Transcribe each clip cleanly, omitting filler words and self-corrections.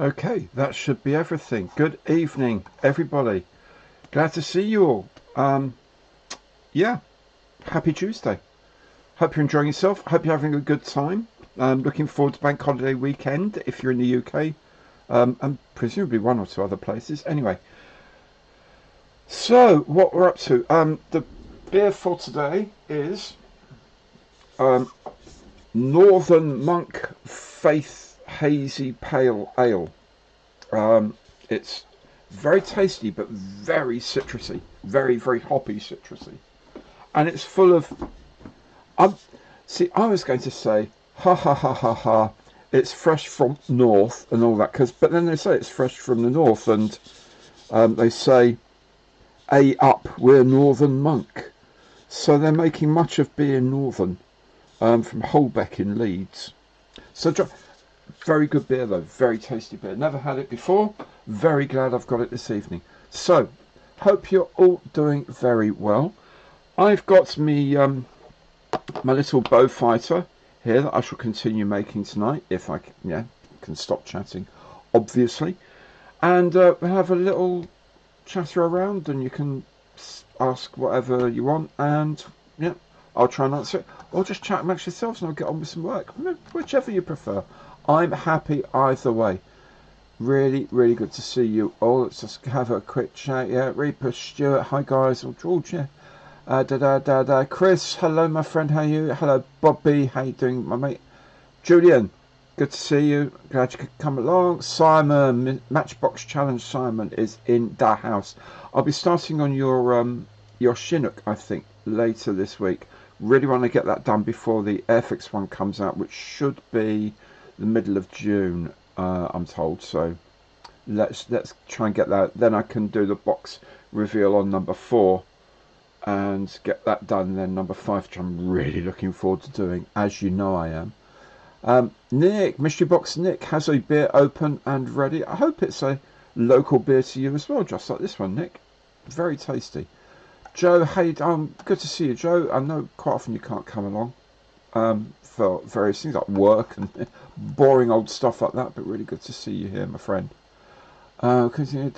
Okay, that should be everything. Good evening, everybody. Glad to see you all. Yeah, happy Tuesday. Hope you're enjoying yourself. Hope you're having a good time. Looking forward to Bank Holiday weekend if you're in the UK, and presumably one or two other places. Anyway, so what we're up to. The beer for today is um, Northern Monk Faith Hazy Pale Ale. It's very tasty, but very citrusy, very, very hoppy citrusy. And it's full of, I was going to say, ha ha ha ha ha, it's fresh from north and all that, but then they say it's fresh from the north, and they say, A up, we're Northern Monk. So they're making much of being northern, from Holbeck in Leeds. So very good beer though, very tasty beer. Never had it before. Very glad I've got it this evening. So, hope you're all doing very well. I've got me my little bow fighter here that I shall continue making tonight if I can stop chatting, obviously. And we'll have a little chatter around, and you can ask whatever you want, and yeah, I'll try and answer it, or just chat amongst yourselves and I'll get on with some work, whichever you prefer. I'm happy either way. Really, really good to see you all. Let's just have a quick chat. Yeah, Reaper, Stuart, hi guys, or George, yeah. Chris, hello my friend, how are you? Hello Bobby, how you doing my mate? Julian, good to see you. Glad you could come along. Simon, Matchbox Challenge Simon is in the house. I'll be starting on your Chinook, I think, later this week. Really want to get that done before the Airfix one comes out, which should be the middle of June, I'm told. So let's try and get that. Then I can do the box reveal on number 4 and get that done. Then number 5, which I'm really looking forward to doing, as you know I am. Nick, Mystery Box Nick has a beer open and ready. I hope it's a local beer to you as well, just like this one, Nick. Very tasty. Joe, hey, good to see you, Joe. I know quite often you can't come along for various things like work and boring old stuff like that, but really good to see you here, my friend. Continue,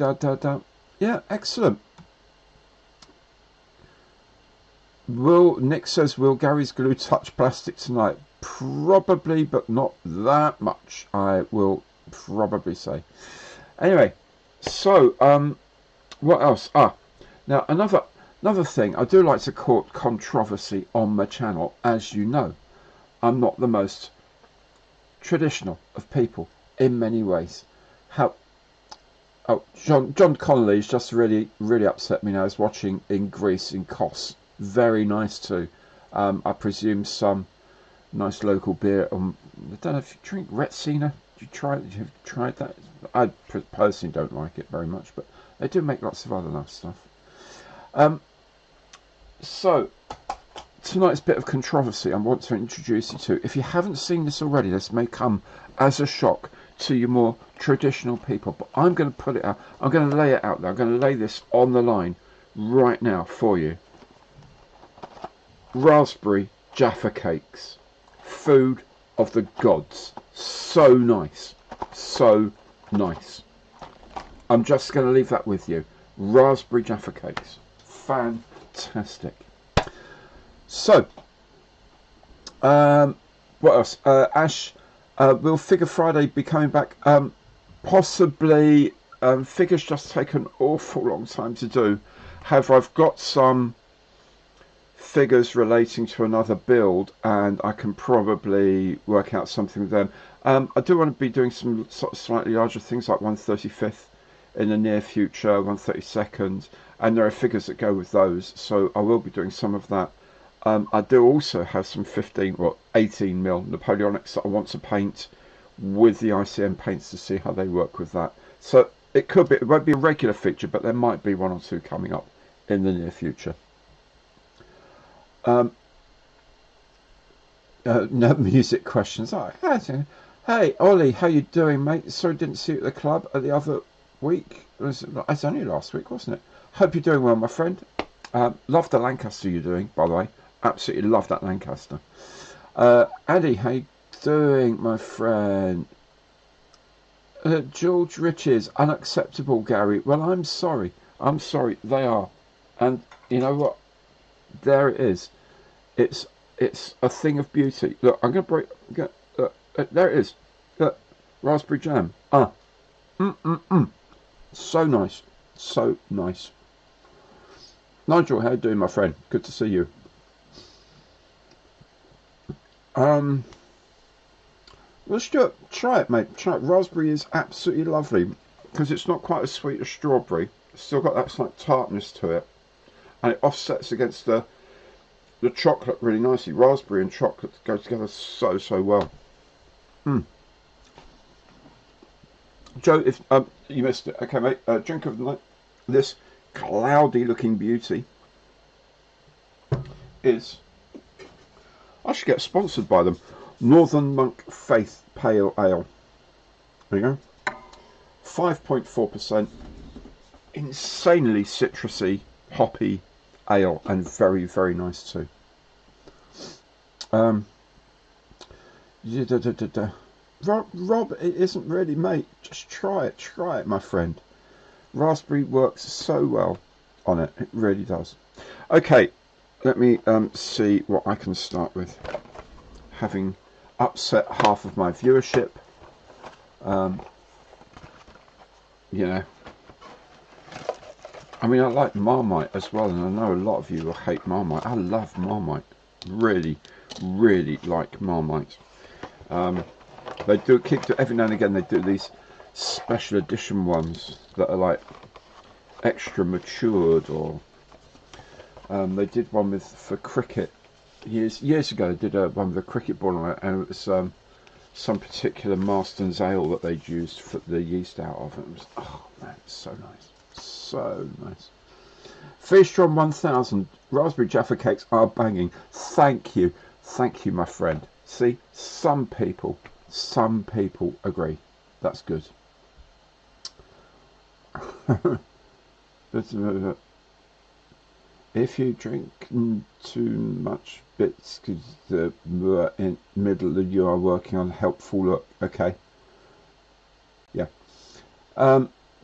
yeah, excellent. Nick says, will Gary's glue touch plastic tonight? Probably, but not that much, I will probably say. Anyway, so what else? Now another thing, I do like to court controversy on my channel. As you know, I'm not the most traditional of people in many ways. John Connolly's just really upset me now. He's watching in Greece, in Kos. Very nice too. I presume some nice local beer. I don't know if you drink Retsina. Have you tried that? I personally don't like it very much, but they do make lots of other nice stuff. So tonight's bit of controversy I want to introduce you to. If you haven't seen this already, this may come as a shock to you more traditional people, but I'm going to put it out. I'm going to lay it out there. I'm going to lay this on the line right now for you. Raspberry Jaffa cakes, food of the gods. So nice, so nice. I'm just going to leave that with you. Raspberry Jaffa cakes, fantastic. So, what else? Ash, will Figure Friday be coming back? Possibly. Figures just take an awful long time to do. However, I've got some figures relating to another build, and I can probably work out something with them. I do want to be doing some sort of slightly larger things, like 1/35th in the near future, 1/32nd, and there are figures that go with those, so I will be doing some of that. I do also have some 18mm Napoleonics that I want to paint with the ICM paints to see how they work with that. So it won't be a regular feature, but there might be 1 or 2 coming up in the near future. No music questions. Oh, hey Ollie, how you doing, mate? Sorry didn't see you at the club the other week. It's only last week, wasn't it? Hope you're doing well, my friend. Love the Lancaster you're doing, by the way. Absolutely love that Lancaster. Andy, how you doing, my friend? George Riches, unacceptable, Gary. Well, I'm sorry. I'm sorry. They are. And you know what? There it is. It's a thing of beauty. Look, I'm going to break. There it is. Look, raspberry jam. So nice. So nice. Nigel, how you doing, my friend? Good to see you. Well, Stuart, try it, mate. Try it. Raspberry is absolutely lovely because it's not quite as sweet as strawberry. It's still got that slight tartness to it, and it offsets against the chocolate really nicely. Raspberry and chocolate go together so well. Joe, if you missed it, okay, mate. Drink of the night. This cloudy-looking beauty is. I should get sponsored by them. Northern Monk Faith Pale Ale. There you go. 5.4%. Insanely citrusy, hoppy ale, and very, very nice too. Rob, it isn't really, mate. Just try it, my friend. Raspberry works so well on it. It really does. Okay, let me see what I can start with. Having upset half of my viewership, you know, I mean, I like Marmite as well, and I know a lot of you will hate Marmite. I love Marmite. Really, really like Marmite. They do every now and again. They do these special edition ones that are like extra matured, or they did one for cricket years ago. They did one with a cricket ball on it, and it was some particular Marston's ale that they'd used for the yeast out of it. It was, oh man, so nice, so nice. Feastron 1000 raspberry Jaffa cakes are banging. Thank you, my friend. See, some people agree. That's good. If you drink too much bits because the in middle that you are working on helpful look, okay. Yeah.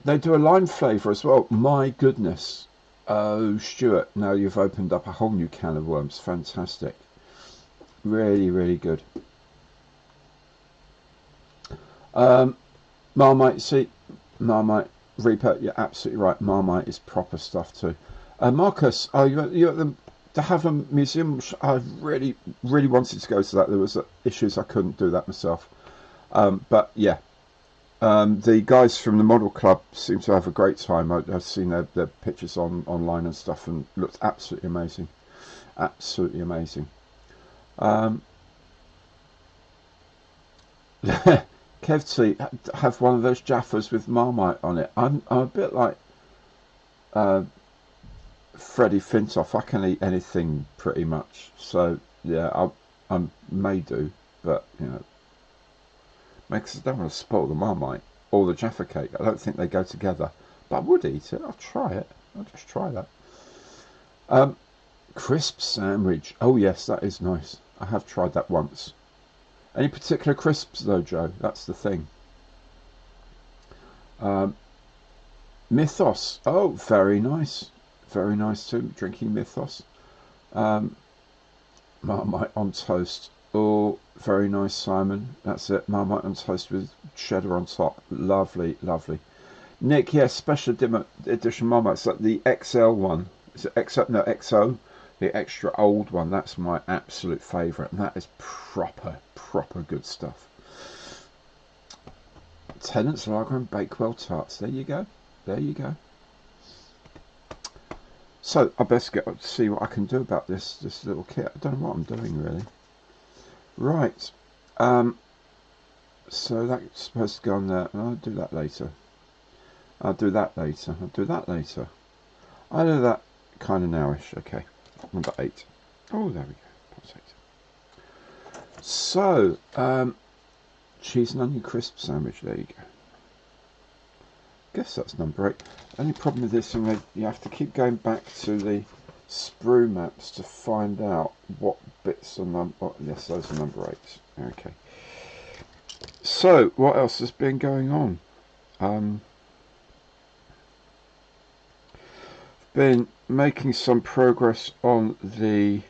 They do a lime flavour as well. My goodness. Oh, Stuart, now you've opened up a whole new can of worms. Fantastic. Really, really good. Marmite, see, Marmite, Reaper, you're absolutely right. Marmite is proper stuff too. Marcus, you at the Haven Museum? I really wanted to go to that. There was issues, I couldn't do that myself. But yeah, the guys from the Model Club seem to have a great time. I've seen their pictures online and stuff, and looked absolutely amazing. Absolutely amazing. Kevty, have one of those Jaffas with Marmite on it. I'm a bit like Freddie Fintoff. I can eat anything pretty much. So yeah, I may do, but you know, because I don't want to spoil the Marmite or the Jaffa cake. I don't think they go together. But I would eat it. I'll try it. I'll just try that. Crisp sandwich. Oh yes, that is nice. I have tried that once. Any particular crisps though, Joe? That's the thing. Mythos. Oh, very nice. Very nice too. Drinking Mythos. Marmite on toast. Oh, very nice, Simon. That's it. Marmite on toast with cheddar on top. Lovely, lovely. Nick, yes, special edition Marmite. It's like the XL one. Is it XL? No, XO. The extra old one. That's my absolute favourite. And that is proper good stuff. Tennant's Lager and Bakewell tarts. There you go. There you go. So I best get up to see what I can do about this little kit. I don't know what I'm doing really. Right. So that's supposed to go on there. I'll do that later. I'll do that later. I'll do that later. I'll do that kind of nowish. Okay. Number 8. Oh, there we go. That's 8. So, cheese and onion crisp sandwich. There you go. Guess that's number 8. Only problem with this thing, you have to keep going back to the sprue maps to find out what bits are number. Oh, yes, those are number 8. Okay. So, what else has been going on? Been making some progress on the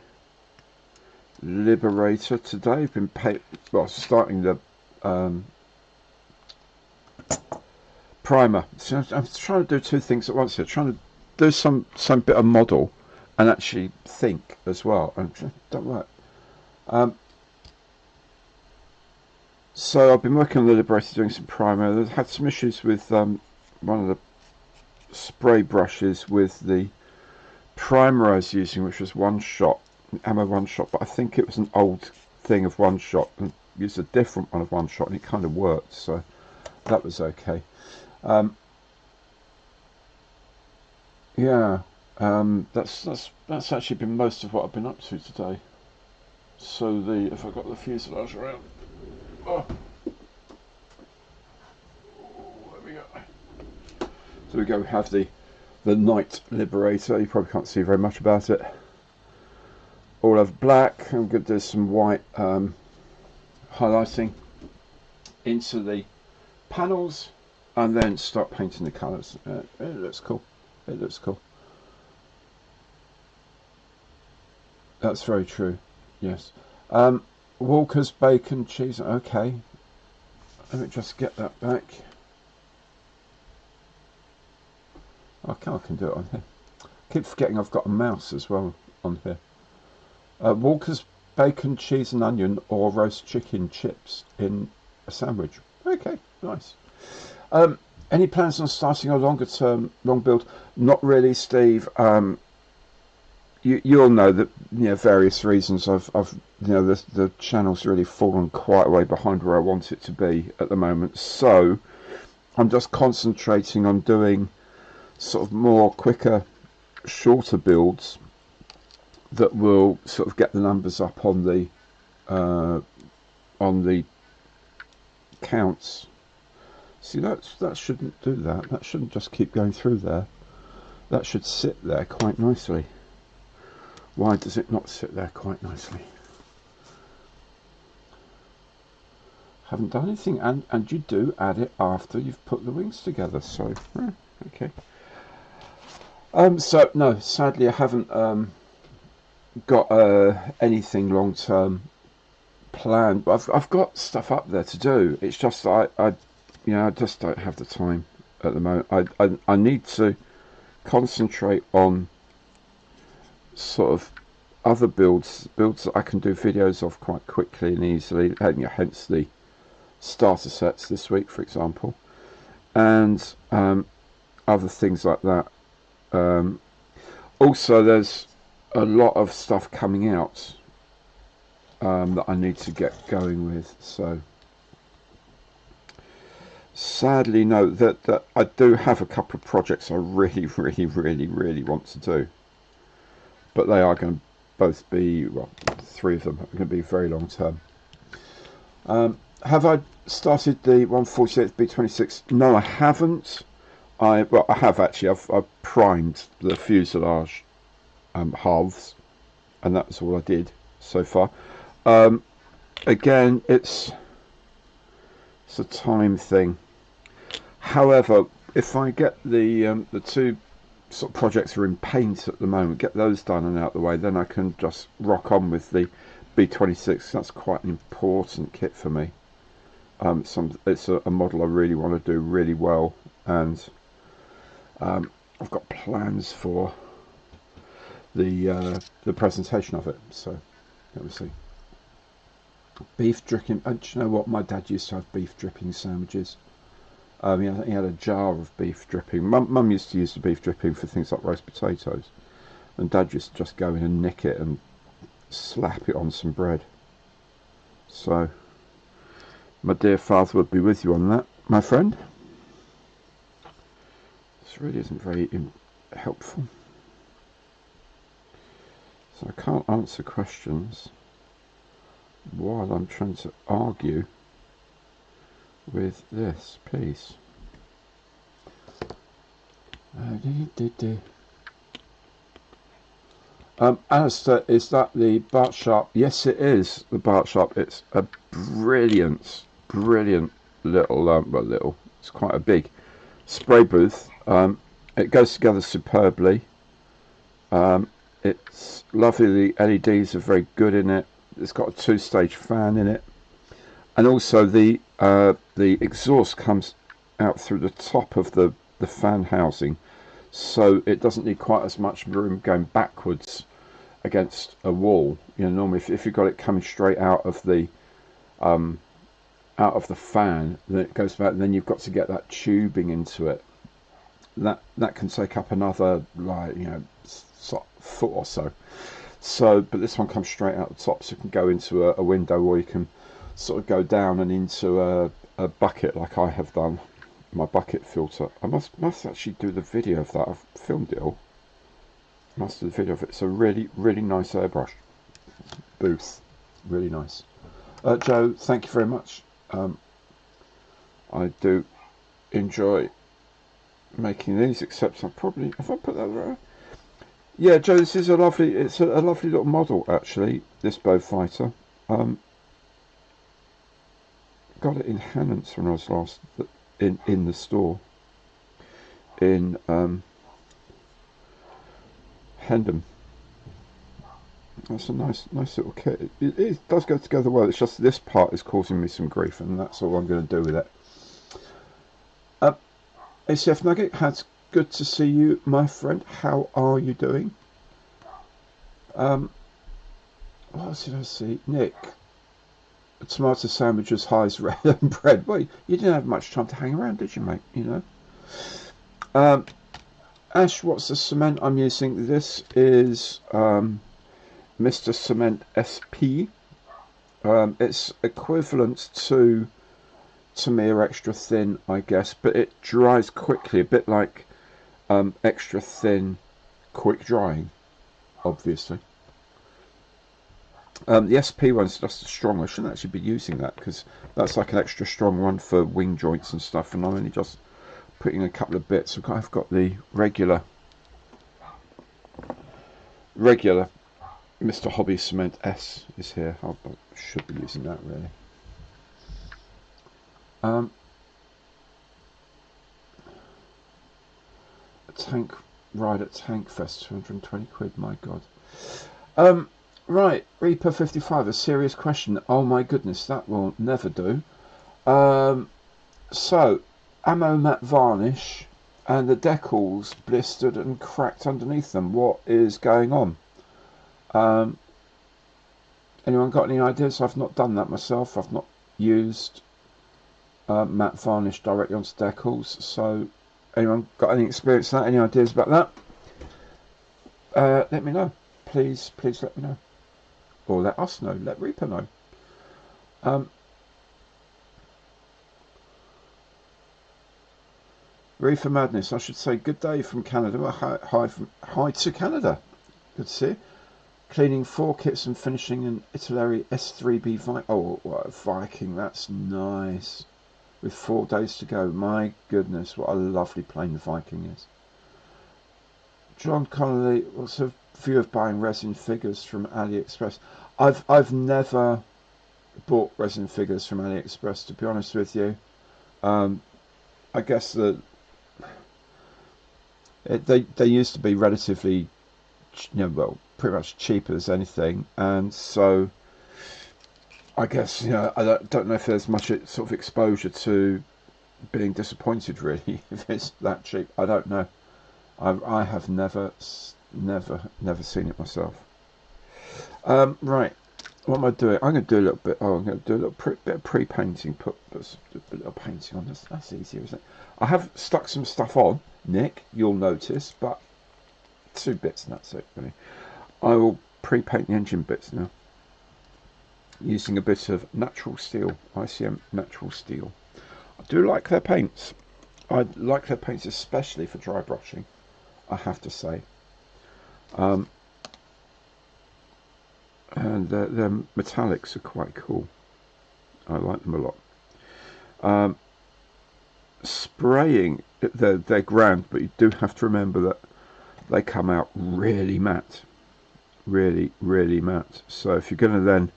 Liberator today. Been starting the primer. So I'm trying to do two things at once here. Trying to do some bit of model and actually think as well. And it don't work. So I've been working on the Liberator, doing some primer. I've had some issues with one of the spray brushes with the primer I was using, which was One Shot, Ammo One Shot, but I think it was an old thing of One Shot, and used a different one of One Shot, and it kind of worked, so that was okay. Yeah, that's actually been most of what I've been up to today. So if I got the fuselage around, oh, there we go. So we have the Night Liberator. You probably can't see very much about it. All over black. I'm going to do some white highlighting into the panels, and then start painting the colours. It looks cool. It looks cool. That's very true. Yes. Walker's bacon cheese. Okay. Let me just get that back. Okay, I can do it on here. Keep forgetting I've got a mouse as well on here. Walker's bacon, cheese and onion, or roast chicken chips in a sandwich. Okay, nice. Any plans on starting a longer term long build? Not really, Steve. You'll know that, various reasons I've the channel's really fallen quite a way behind where I want it to be at the moment. So I'm just concentrating on doing sort of more quicker, shorter builds that will sort of get the numbers up on the counts. See, that shouldn't do that. That shouldn't just keep going through there. That should sit there quite nicely. Why does it not sit there quite nicely? Haven't done anything, and you do add it after you've put the wings together. So okay. So no, sadly I haven't got anything long term planned, but I've got stuff up there to do. It's just that I just don't have the time at the moment. I need to concentrate on sort of other builds that I can do videos of quite quickly and easily, hence the starter sets this week, for example, and other things like that. Also, there's a lot of stuff coming out that I need to get going with. So sadly, no, that I do have a couple of projects I really want to do, but they are going to both be, well, 3 of them are going to be very long term. Have I started the 148th B26? No, I haven't. I have actually. I've primed the fuselage halves, and that's all I did so far. Again, it's a time thing. However, if I get the 2 sort of projects are in paint at the moment, get those done and out of the way, then I can just rock on with the B26. That's quite an important kit for me. It's a model I really want to do really well, and I've got plans for the presentation of it. So let me see. Beef dripping. Do you know what? My dad used to have beef dripping sandwiches. He had a jar of beef dripping. Mum used to use the beef dripping for things like roast potatoes, and Dad used to just go in and nick it and slap it on some bread. So my dear father would be with you on that, my friend. This really isn't very helpful. So I can't answer questions while I'm trying to argue with this piece. Alistair, is that the Bart Sharp? Yes, it is the Bart Sharp. It's a brilliant little It's quite a big spray booth. It goes together superbly. It's lovely. The LEDs are very good in it. It's got a two-stage fan in it, and also the exhaust comes out through the top of the fan housing, so it doesn't need quite as much room going backwards against a wall. You know, normally if you've got it coming straight out of the fan, then it goes back, and then you've got to get that tubing into it. That can take up another, like, you know, foot or so. So, but this one comes straight out the top, so you can go into a window, or you can sort of go down and into a bucket, like I have done. My bucket filter. I must actually do the video of that. I've filmed it all. Must do the video of it. It's a really nice airbrush booth. Really nice. Joe, thank you very much. I do enjoy making these, except I probably, if I put that there. Yeah, Joe, this is a lovely, it's a lovely little model actually, this bow fighter. Got it in Hannants when I was last in the store in Hendon. That's a nice little kit. It does go together well. It's just this part is causing me some grief, and that's all I'm going to do with it. ACF Nugget, it's good to see you, my friend. How are you doing? What else did I see? Nick, tomato sandwiches, highs, red and bread. Well, you didn't have much time to hang around, did you, mate? You know. Ash, what's the cement I'm using? This is Mr. Cement SP. It's equivalent to Tamiya Extra Thin, I guess, but it dries quickly, a bit like Extra Thin quick drying, obviously. The SP one's just a strong. I shouldn't actually be using that, because that's like an extra strong one for wing joints and stuff, and I'm only just putting a couple of bits. I've got the regular Mr. Hobby Cement S is here. I should be using that, really. A tank ride at Tank Fest, 220 quid, my god. Right, Reaper 55, a serious question. Oh my goodness, that will never do. So, ammo matte varnish and the decals blistered and cracked underneath them. What is going on? Anyone got any ideas? I've not done that myself. I've not used matte varnish directly onto decals. So, anyone got any experience with that? Any ideas about that? Let me know. Please let me know. Or let us know. Let Reaper know. Reefer Madness, I should say good day from Canada. Well, hi to Canada. Good to see you. Cleaning 4 kits and finishing an Italeri S3B Viking. Oh, what a Viking, that's nice. With 4 days to go. My goodness, what a lovely plane the Viking is. John Connolly, what's a view of buying resin figures from AliExpress? I've never bought resin figures from AliExpress, to be honest with you. I guess that they used to be relatively, well, pretty much cheap as anything, and so I guess, I don't know if there's much sort of exposure to being disappointed, really, if it's that cheap. I don't know. I have never seen it myself. Right, what am I doing? I'm going to do a little bit. I'm going to do a little bit of pre-painting. Put a little painting on this. That's easier, isn't it? I have stuck some stuff on, Nick. You'll notice, but 2 bits, and that's it, really. I will pre-paint the engine bits now, using a bit of natural steel, ICM natural steel. I do like their paints. I like their paints, especially for dry brushing, I have to say. And their metallics are quite cool. I like them a lot. Spraying, they're grand, but you do have to remember that they come out really matte. Really matte. So if you're going to then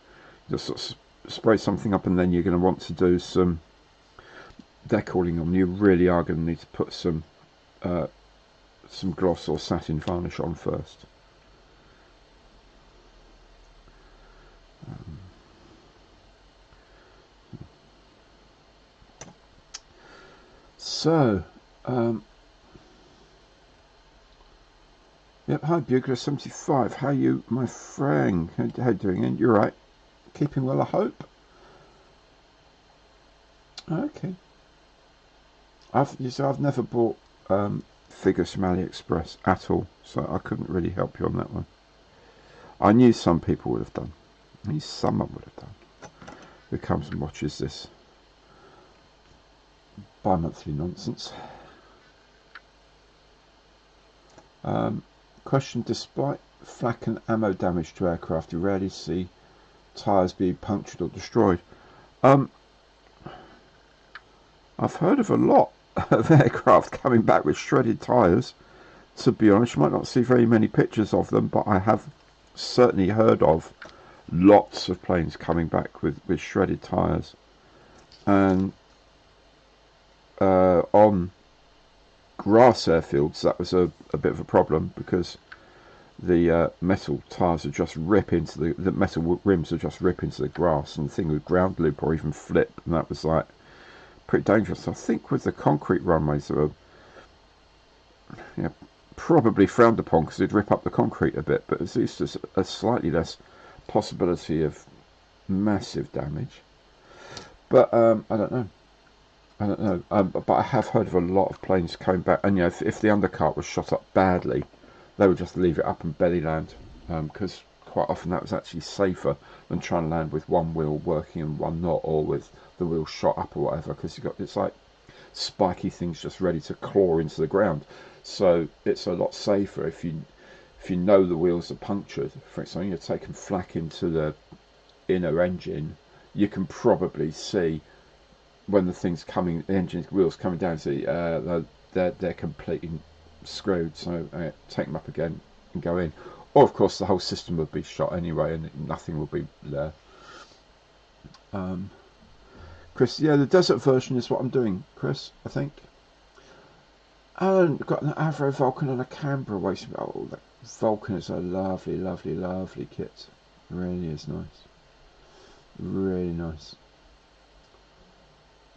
just sort of spray something up, and then you're going to want to do some decaling on, you really are going to need to put some gloss or satin varnish on first. Yep, hi Bugler75, how you, my friend? How you doing? And you're right, keeping well, I hope. Okay. I've never bought figures from AliExpress at all, so I couldn't really help you on that one. I knew some people would have done. I knew someone would have done. Who comes and watches this bi-monthly nonsense. Question: despite flak and ammo damage to aircraft, you rarely see tyres being punctured or destroyed. I've heard of a lot of aircraft coming back with shredded tyres. To be honest, you might not see very many pictures of them, but I have certainly heard of lots of planes coming back with shredded tyres. And on grass airfields, that was a bit of a problem, because the metal tyres would just rip into the metal rims would just rip into the grass, and the thing would ground loop or even flip, and that was like pretty dangerous. I think with the concrete runways, they were probably frowned upon because they'd rip up the concrete a bit, but at least there's a slightly less possibility of massive damage. But I don't know. But I have heard of a lot of planes coming back, and if the undercut was shot up badly, they would just leave it up and belly land, because quite often that was actually safer than trying to land with one wheel working and one not, or with the wheel shot up or whatever, because it's like spiky things just ready to claw into the ground. So it's a lot safer if you know the wheels are punctured. For example, you're taking flak into the inner engine, you can probably see when the thing's coming, the engine wheels coming down, see they're completely screwed. So take them up again and go in. Or of course the whole system would be shot anyway, and nothing will be there. Chris, yeah, the desert version is what I'm doing, Chris, I think. And got an Avro Vulcan and a Canberra waist. Oh, that Vulcan is a lovely, lovely, lovely kit. It really is nice. Really nice.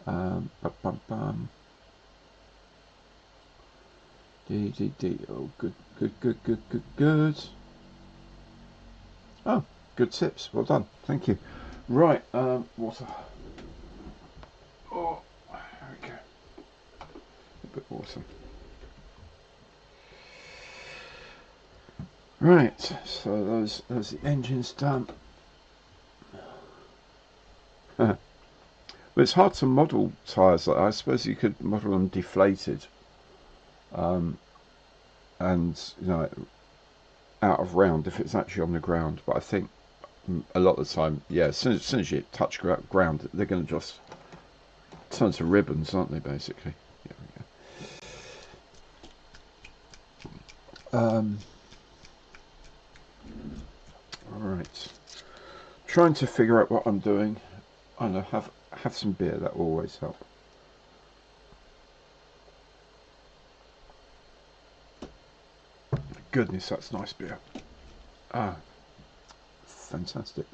Oh, good. Oh, good tips. Well done. Thank you. Right, water. Oh, there we go. A bit of water. Right, so those the engines done. But it's hard to model tyres. I suppose you could model them deflated, and out of round if it's actually on the ground. But I think a lot of the time, yeah, as soon as you touch ground, they're going to just turn to ribbons, aren't they? Basically. All right. Trying to figure out what I'm doing. I know, have some beer, that will always help. Goodness, that's nice beer. Ah, fantastic.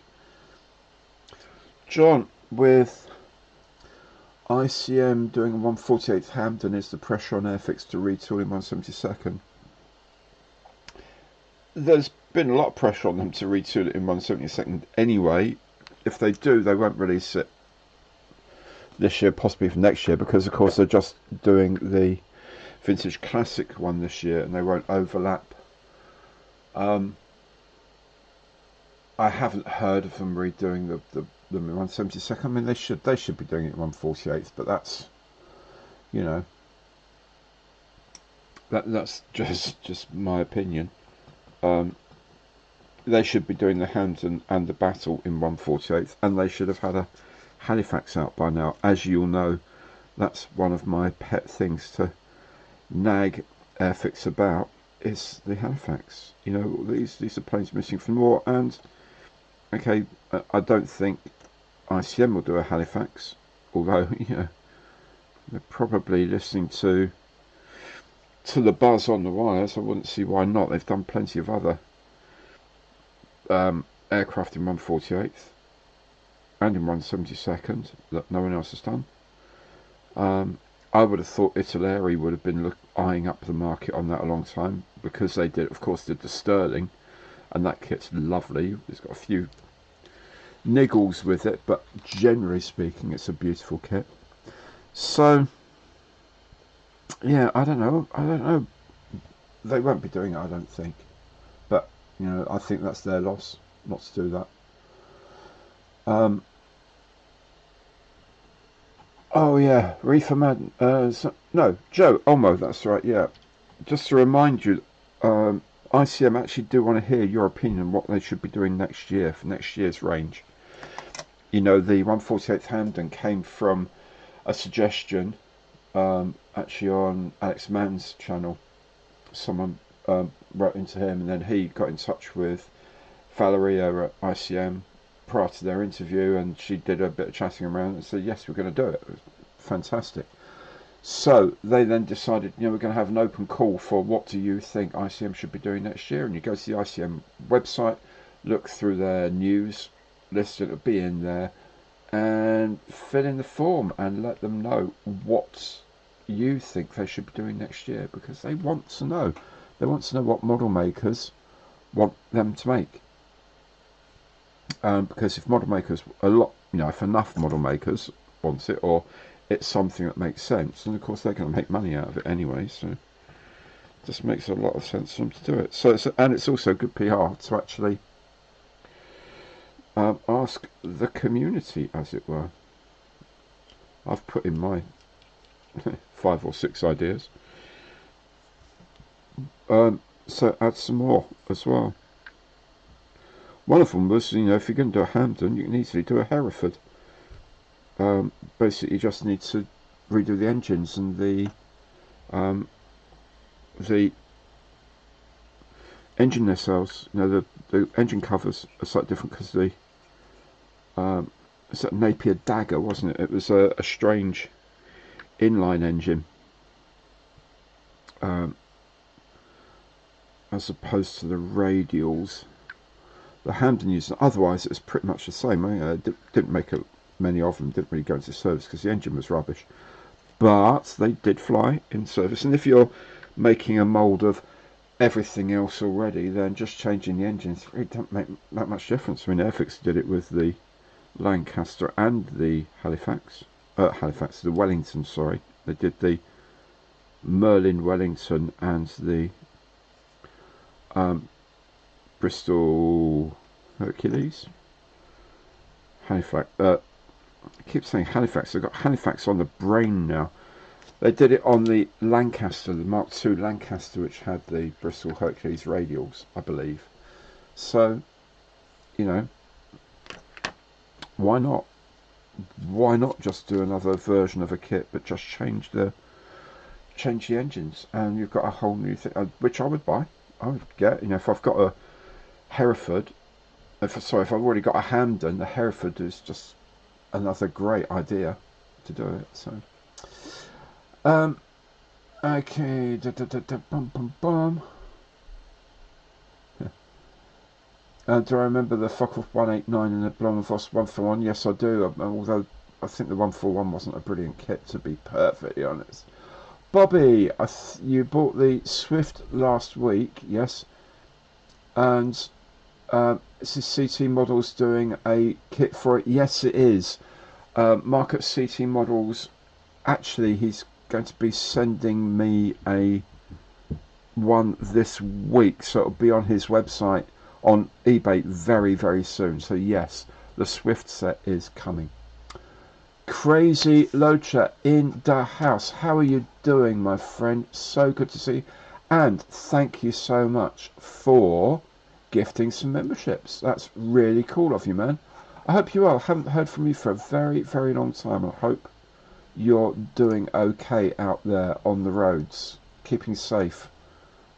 John, with ICM doing a 148th Hampden, is the pressure on Airfix to retool in 172nd? There's been a lot of pressure on them to retool it in 172nd anyway. If they do, they won't release it this year, possibly for next year, because of course they're just doing the Vintage Classic one this year, and they won't overlap. I haven't heard of them redoing the 172nd. I mean, they should be doing it 148th, but that's that's just my opinion. They should be doing the Hampden and the Battle in 148th, and they should have had a Halifax out by now. As you'll know, that's one of my pet things to nag Airfix about, is the Halifax. These are planes missing from war, and okay, I don't think ICM will do a Halifax, although They're probably listening to the buzz on the wires. I wouldn't see why not. They've done plenty of other aircraft in 148th and in 172nd that no one else has done. I would have thought Italeri would have been eyeing up the market on that a long time, because they did, of course, did the Sterling, and that kit's lovely. It's got a few niggles with it, but generally speaking, it's a beautiful kit. So, yeah, I don't know. They won't be doing it, I don't think. But, you know, I think that's their loss not to do that. Oh yeah, Reefer Madden. No, Joe Olmo. That's right. Yeah, just to remind you, ICM actually do want to hear your opinion on what they should be doing next year for next year's range. You know, the 148th Hampden came from a suggestion, actually on Alex Mann's channel. Someone wrote into him, and then he got in touch with Valeria at ICM prior to their interview, and she did a bit of chatting around and said, yes, we're going to do it. It was fantastic. So they then decided, you know, we're going to have an open call for what do you think ICM should be doing next year. And you go to the ICM website, look through their news list, it'll be in there, and fill in the form and let them know what you think they should be doing next year, because they want to know. They want to know what model makers want them to make. Because if model makers, if enough model makers want it, or it's something that makes sense, and of course they're going to make money out of it anyway, so it just makes a lot of sense for them to do it. So it's also good PR to actually ask the community, as it were. I've put in my 5 or 6 ideas, so add some more as well. One of them was, you know, if you're going to do a Hampden, you can easily do a Hereford. Basically, you just need to redo the engines, and the engine nacelles. You know, the engine covers are slightly different because the it's a Napier Dagger, wasn't it? It was a strange inline engine, as opposed to the radials. The Hampden used, otherwise it was pretty much the same. Didn't make many of them, didn't really go into service because the engine was rubbish. But they did fly in service, and if you're making a mould of everything else already, then just changing the engines really don't make that much difference. I mean, Airfix did it with the Lancaster and the the Wellington, sorry. They did the Merlin Wellington and the Bristol Hercules. Halifax. I keep saying Halifax. I've got Halifax on the brain now. They did it on the Lancaster, the Mark II Lancaster, which had the Bristol Hercules radials, I believe. So, you know, why not? Why not just do another version of a kit, but just change the engines, and you've got a whole new thing, which I would buy. I would get, you know, if I've got a Hereford, if I've already got a Hampden, the Hereford is just another great idea to do it. So, okay, bum. Do I remember the Focke 189 and the Blommenvoss 141? Yes, I do. Although I think the 141 wasn't a brilliant kit, to be perfectly honest. Bobby, you bought the Swift last week, yes, and this is CT Models doing a kit for it. Yes, it is. Mark at CT Models, actually, he's going to be sending me a one this week, so it'll be on his website on eBay very, very soon. So yes, the Swift set is coming. Crazy Locha in the house. How are you doing, my friend? So good to see you. And thank you so much for gifting some memberships. That's really cool of you, man. I hope you are. I haven't heard from you for a very, very long time. I hope you're doing okay out there on the roads, keeping safe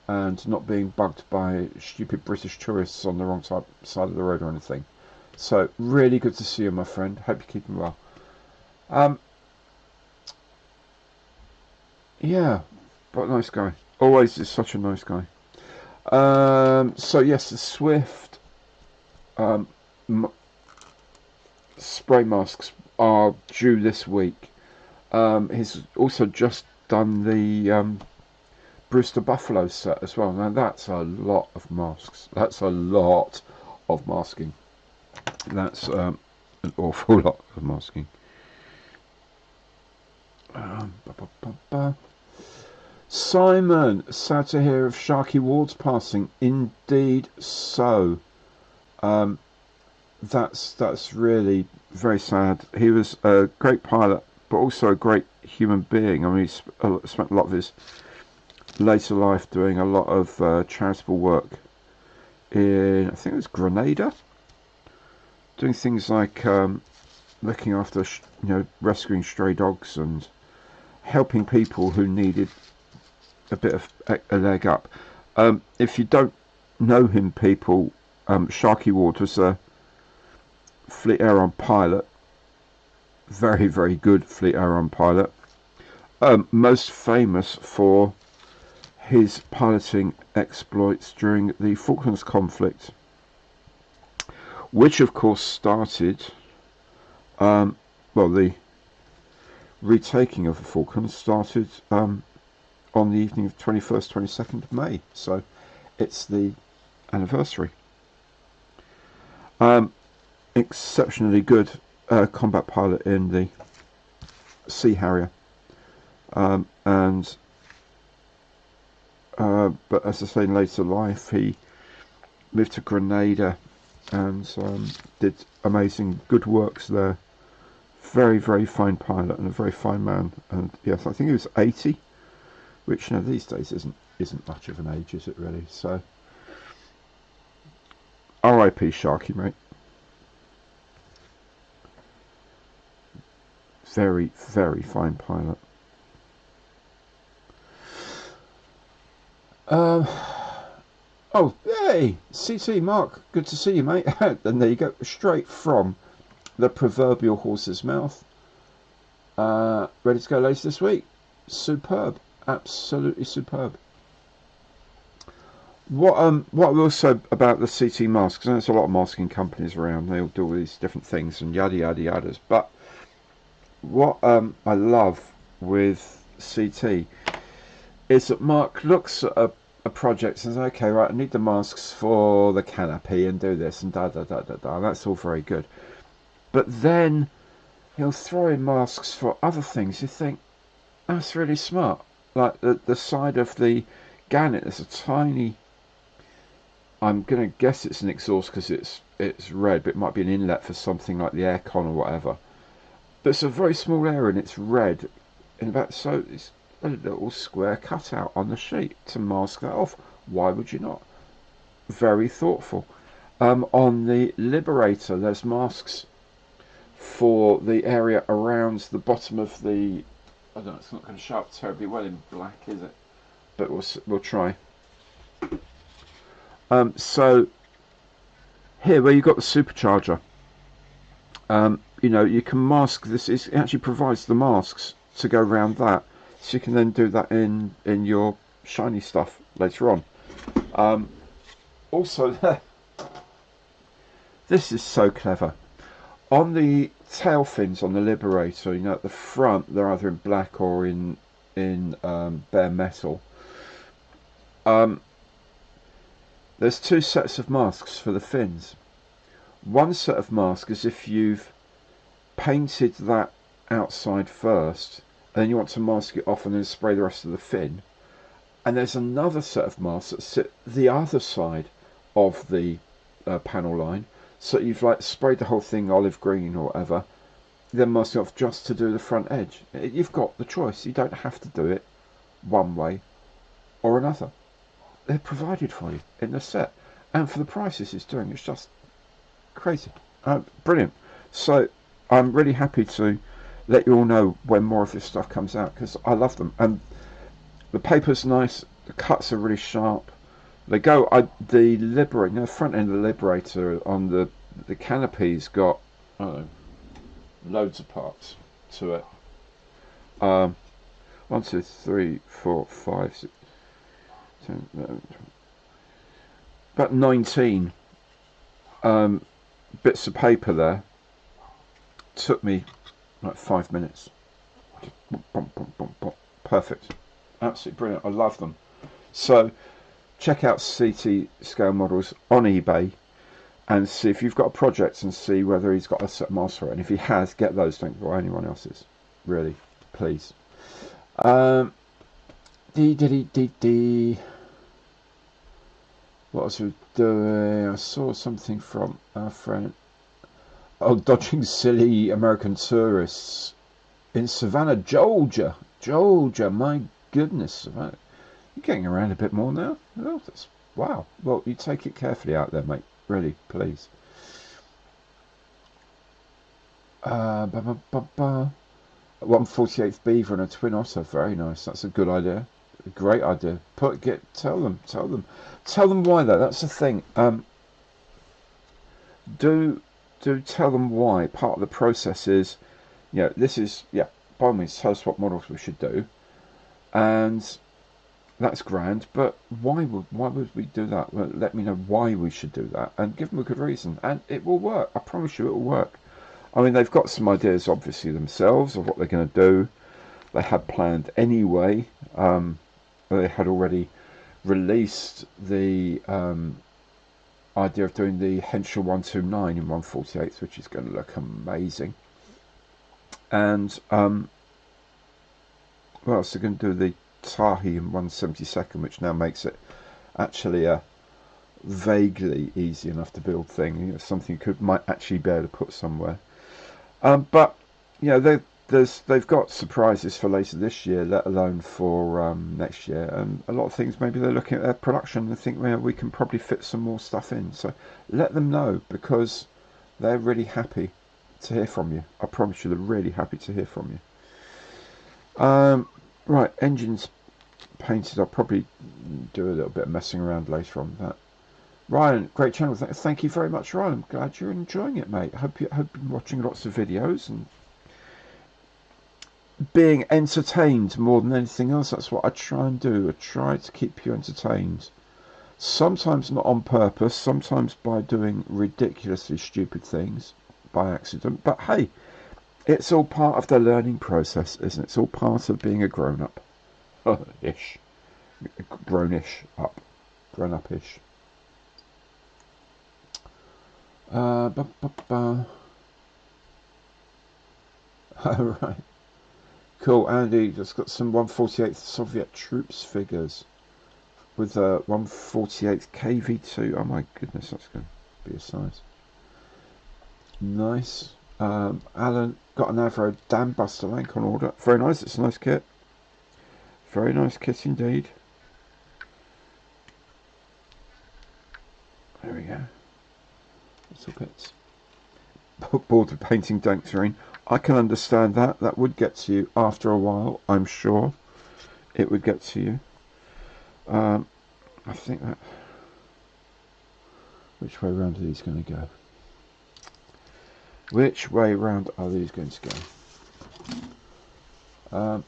and not being bugged by stupid British tourists on the wrong side of the road or anything. So really good to see you, my friend. Hope you're keeping well. Yeah, but nice guy. Always is such a nice guy. So yes, the Swift um, spray masks are due this week. He's also just done the Brewster Buffalo set as well. Now that's a lot of masks. That's a lot of masking. That's an awful lot of masking. Ba, ba, ba, ba. Simon, sad to hear of Sharky Ward's passing. Indeed, so. Um, that's really very sad. He was a great pilot, but also a great human being. I mean, he spent a lot of his later life doing a lot of charitable work in, I think it was Grenada, doing things like looking after, rescuing stray dogs and helping people who needed a bit of a leg up. If you don't know him, people, Sharky Ward was a Fleet Air Arm pilot, very, very good Fleet Air Arm pilot, most famous for his piloting exploits during the Falklands conflict, which of course started, the retaking of the Falklands started on the evening of 21st, 22nd of May, so it's the anniversary. Exceptionally good combat pilot in the Sea Harrier, but as I say, in later life he moved to Grenada and did amazing good works there. Very, very fine pilot and a very fine man. And yes, I think he was 80, which these days isn't much of an age, is it really? So R.I.P. Sharky, mate. Very, very fine pilot. Oh, hey, CT Mark, good to see you, mate. And there you go, straight from the proverbial horse's mouth. Ready to go later this week. Superb, absolutely superb. What I will say about the CT masks, because there's a lot of masking companies around. They all do all these different things and yada yada yadas. But what I love with CT is that Mark looks at a project and says, okay, right, I need the masks for the canopy and do this and da da da da da. That's all very good. But then he'll throw in masks for other things. You think, that's really smart. Like the side of the Gannet, there's a tiny, I'm going to guess it's an exhaust because it's red, but it might be an inlet for something like the aircon or whatever. But it's a very small area and it's red. So it's a little square cutout on the sheet to mask that off. Why would you not? Very thoughtful. On the Liberator, there's masks for the area around the bottom of the. I don't know. It's not going to show up terribly well in black, is it? But we'll try. So here, where you've got the supercharger, you can mask this. It actually provides the masks to go around that, so you can then do that in your shiny stuff later on. Also, this is so clever. On the tail fins on the Liberator, at the front, they're either in black or in bare metal. There's two sets of masks for the fins. One set of masks is if you've painted that outside first, and then you want to mask it off and then spray the rest of the fin. And there's another set of masks that sit the other side of the panel line, so you've sprayed the whole thing olive green or whatever, then mask it off just to do the front edge. You've got the choice. You don't have to do it one way or another. They're provided for you in the set, and for the prices it's doing, it's just crazy. Brilliant. So I'm really happy to let you all know when more of this stuff comes out, because I love them, and the paper's nice, the cuts are really sharp. They go, the Liberator, the front end of the Liberator on the canopy's got, I don't know, loads of parts to it. 1, 2, 3, 4, 5, 6, 10, 11, about 19 bits of paper there. Took me like 5 minutes. Perfect. Absolutely brilliant. I love them. So check out CT scale models on eBay and see if you've got a project and see whether he's got a set miles for it. And if he has, get those. Don't buy anyone else's. Really, please. What was we doing? I saw something from our friend. Oh, dodging silly American tourists in Savannah, Georgia. Georgia, my goodness, Savannah. You're getting around a bit more now. Oh, that's, wow. Well, you take it carefully out there, mate. Really, please. 148th Beaver and a Twin Otter. Very nice. That's a good idea. A great idea. Tell them why though. That's the thing. Do tell them why. Part of the process is, this is, by all means, tell us what models we should do, and that's grand. But why would we do that? Well, let me know why we should do that, and give them a good reason, and it will work. I promise you, it will work. I mean, they've got some ideas, obviously, themselves of what they're going to do. They had planned anyway. They had already released the idea of doing the Henschel 129 in 148, which is going to look amazing. And what else? They're going to do the Tahi in 172nd, which now makes it actually a vaguely easy enough to build thing. Something you might actually be able to put somewhere. But they've got surprises for later this year, let alone for next year, and a lot of things. Maybe they're looking at their production and think, well, we can probably fit some more stuff in. So let them know, because they're really happy to hear from you. I promise you, they're really happy to hear from you. Right, engines painted. I'll probably do a little bit of messing around later on that. Ryan, great channel. Thank you very much, Ryan. I'm glad you're enjoying it, mate. Hope you've been watching lots of videos and being entertained more than anything else. That's what I try and do. I try to keep you entertained. Sometimes not on purpose, sometimes by doing ridiculously stupid things by accident. But hey, it's all part of the learning process, isn't it? It's all part of being a grown-up. Ish. Grown-ish up. Grown-up-ish. Alright. Cool, Andy just got some 148th Soviet troops figures with a 148th KV2. Oh my goodness, that's going to be a size. Nice. Alan got an Avro Dam Buster Lank on order. Very nice, it's a nice kit. Very nice kit indeed. There we go. Little bits. Bored of painting dank terrain. I can understand that. That would get to you after a while, I'm sure. It would get to you. I think that... Which way round are these going to go? Which way round are these going to go?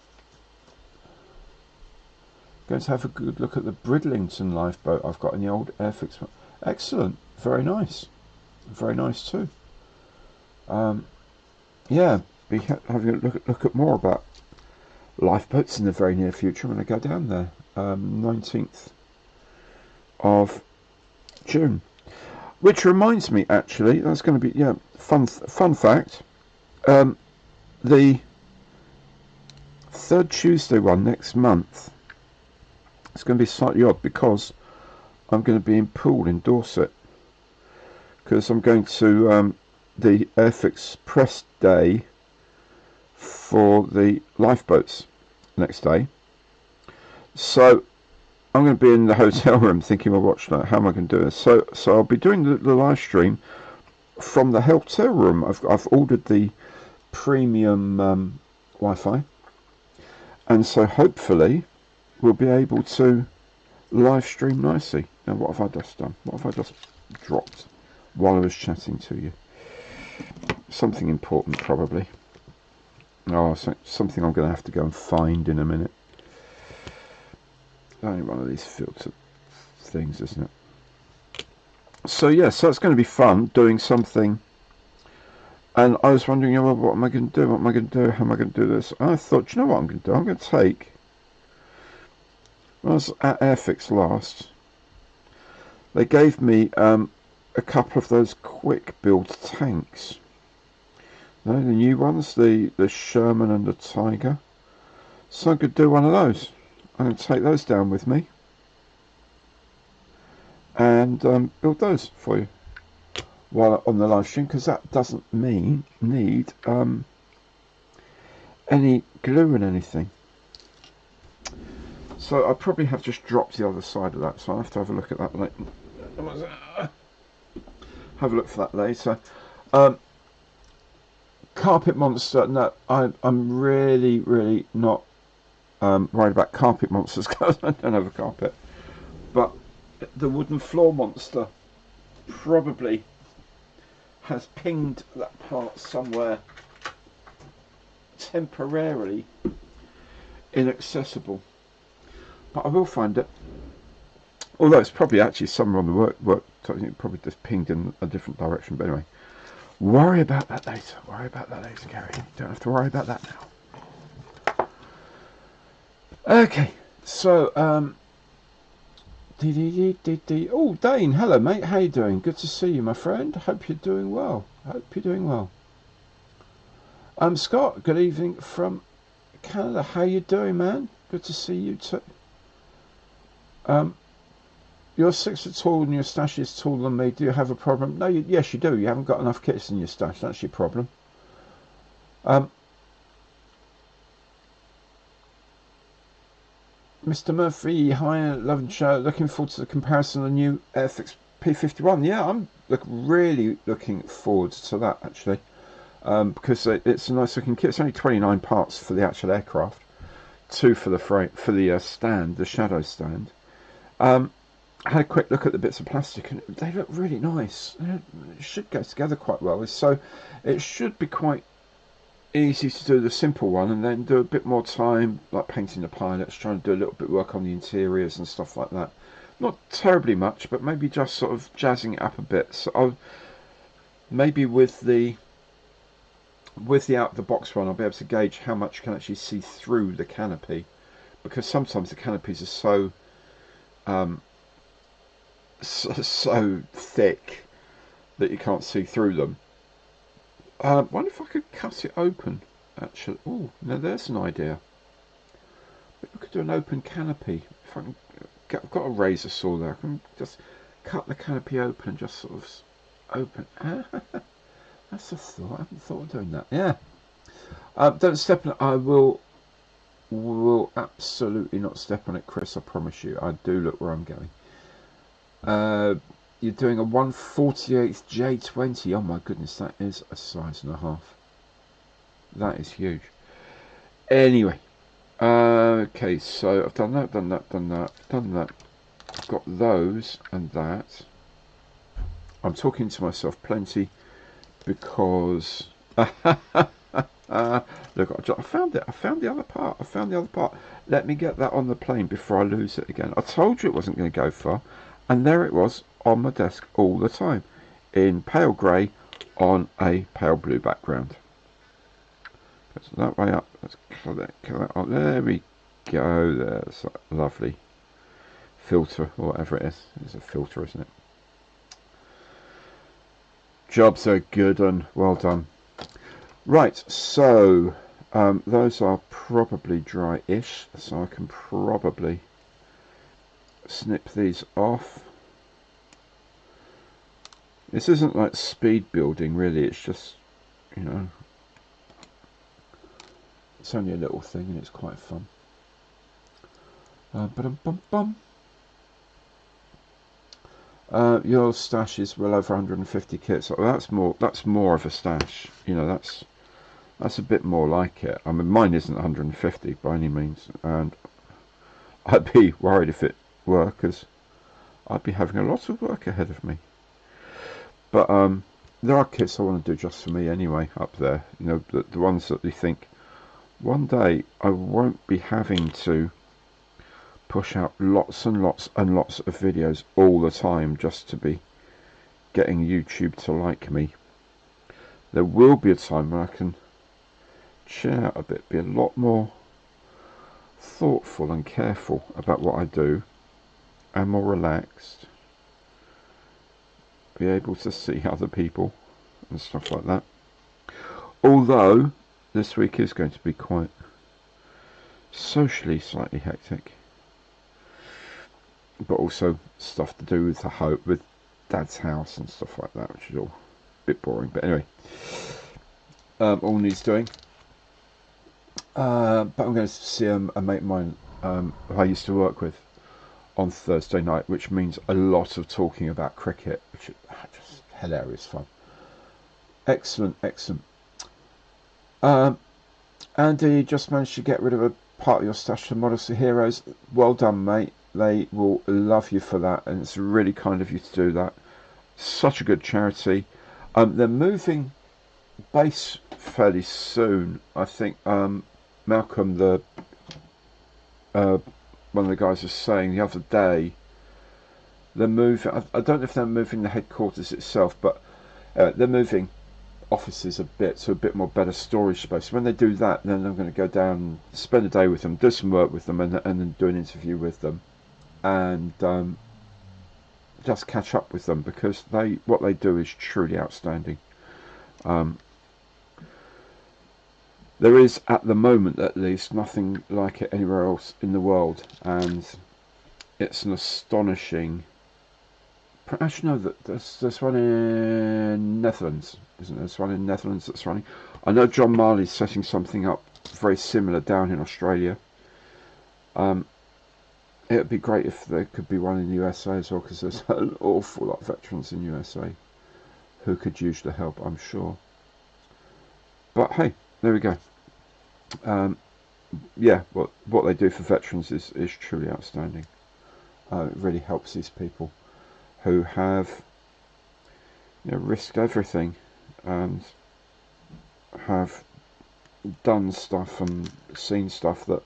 Going to have a good look at the Bridlington lifeboat I've got in the old Airfix. Excellent. Very nice. Very nice too. Yeah, be having a look at more about lifeboats in the very near future when I go down there. 19th of June. Which reminds me, actually, that's going to be fun fact. The third Tuesday one next month. It's going to be slightly odd because I'm going to be in Poole in Dorset, because I'm going to the Airfix press day for the lifeboats next day. So I'm going to be in the hotel room thinking, well, watch that. How am I going to do this? So I'll be doing the live stream from the hotel room. I've ordered the premium Wi-Fi, and so hopefully we'll be able to live stream nicely. Now, what have I just done? What have I just dropped while I was chatting to you? Something important, probably. Oh, something I'm going to have to go and find in a minute. Only one of these filter things, isn't it? So yeah, so it's going to be fun doing something. And I was wondering, well, what am I going to do? What am I going to do? How am I going to do this? And I thought, you know what I'm going to do? I'm going to take. When I was at Airfix last, they gave me a couple of those quick build tanks. No, the new ones, the Sherman and the Tiger. So I'm going to do one of those. I'm going to take those down with me and build those for you while on the live stream, because that doesn't need any glue and anything. So I probably have just dropped the other side of that, so I'll have to have a look at that later. Have a look for that later. Carpet monster, no, I'm really not worried about carpet monsters because I don't have a carpet. But the wooden floor monster probably has pinged that part somewhere temporarily inaccessible. But I will find it. Although it's probably actually somewhere on the work it probably just pinged in a different direction. But anyway, worry about that later. Worry about that later, Gary. You don't have to worry about that now. Okay, so oh, Dane, hello mate, how you doing? Good to see you, my friend. Hope you're doing well. Scott, good evening from Canada. How you doing, man? Good to see you too. You're 6 foot tall and your stash is taller than me. Do you have a problem? No, yes you do. You haven't got enough kits in your stash. That's your problem. Mr. Murphy, hi, love and show. Looking forward to the comparison of the new Airfix P51. Yeah, I'm really looking forward to that actually, because it's a nice looking kit. It's only 29 parts for the actual aircraft, 2 for the frame, for the stand, the shadow stand. I had a quick look at the bits of plastic and they look really nice. It should go together quite well. So it should be quite easy to do the simple one and then do a bit more time like painting the pilots, trying to do a little bit of work on the interiors and stuff like that. Not terribly much, but maybe just sort of jazzing it up a bit. So I'll maybe with the out of the box one I'll be able to gauge how much you can actually see through the canopy, because sometimes the canopies are so thick that you can't see through them. I wonder if I could cut it open actually. Oh, now there's an idea. Maybe we could do an open canopy. If I can I've got a razor saw there, I can just cut the canopy open and just sort of open. That's a thought. I haven't thought of doing that. Yeah. Don't step on it. I will absolutely not step on it, Chris. I promise you. I do look where I'm going. You're doing a 1/48 J20. Oh my goodness, that is a size and a half. That is huge. Anyway, okay, so I've done that. I've got those and that. I'm talking to myself plenty because look, I found it. I found the other part. Let me get that on the plane before I lose it again. I told you it wasn't going to go far, and there it was on my desk all the time in pale grey on a pale blue background. That's that way up. Let's cut that up. There we go. There's that lovely filter or whatever it is. It's a filter, isn't it? Job so good and well done. Right, so those are probably dry-ish, so I can probably snip these off. This isn't like speed building really, it's just, you know, it's only a little thing and it's quite fun. Your stash is well over 150 kits. So that's more of a stash, you know, that's a bit more like it. I mean, mine isn't 150 by any means, and I'd be worried if it were, because I'd be having a lot of work ahead of me. But there are kits I want to do just for me anyway up there, you know, the ones that you think, One day I won't be having to push out lots and lots and lots of videos all the time just to be getting YouTube to like me. There will be a time when I can chill out a bit, be a lot more thoughtful and careful about what I do, and more relaxed, be able to see other people and stuff like that. Although this week is going to be quite socially slightly hectic, but also stuff to do with Dad's house and stuff like that, which is all a bit boring. But anyway, all needs doing. But I'm going to see a mate of mine who I used to work with on Thursday night, which means a lot of talking about cricket, which is just hilarious fun. Excellent, excellent. Andy, just managed to get rid of a part of your stash of Modesty Heroes. Well done, mate. They will love you for that, and it's really kind of you to do that. Such a good charity. They're moving base fairly soon. I think Malcolm, the one of the guys, was saying the other day they're moving. I don't know if they're moving the headquarters itself, but they're moving offices a bit to a bit more better storage space. When they do that, then I'm going to go down, spend a day with them, do some work with them, and then do an interview with them, and just catch up with them, because what they do is truly outstanding. There is, at the moment at least, nothing like it anywhere else in the world, and it's an astonishing. Actually, no, there's one in Netherlands, isn't there? There's one in Netherlands that's running. I know John Marley's setting something up very similar down in Australia. It would be great if there could be one in the USA as well, because there's an awful lot of veterans in USA who could use the help, I'm sure. But hey, there we go. Yeah, what they do for veterans is truly outstanding. It really helps these people who have, risked everything and have done stuff and seen stuff that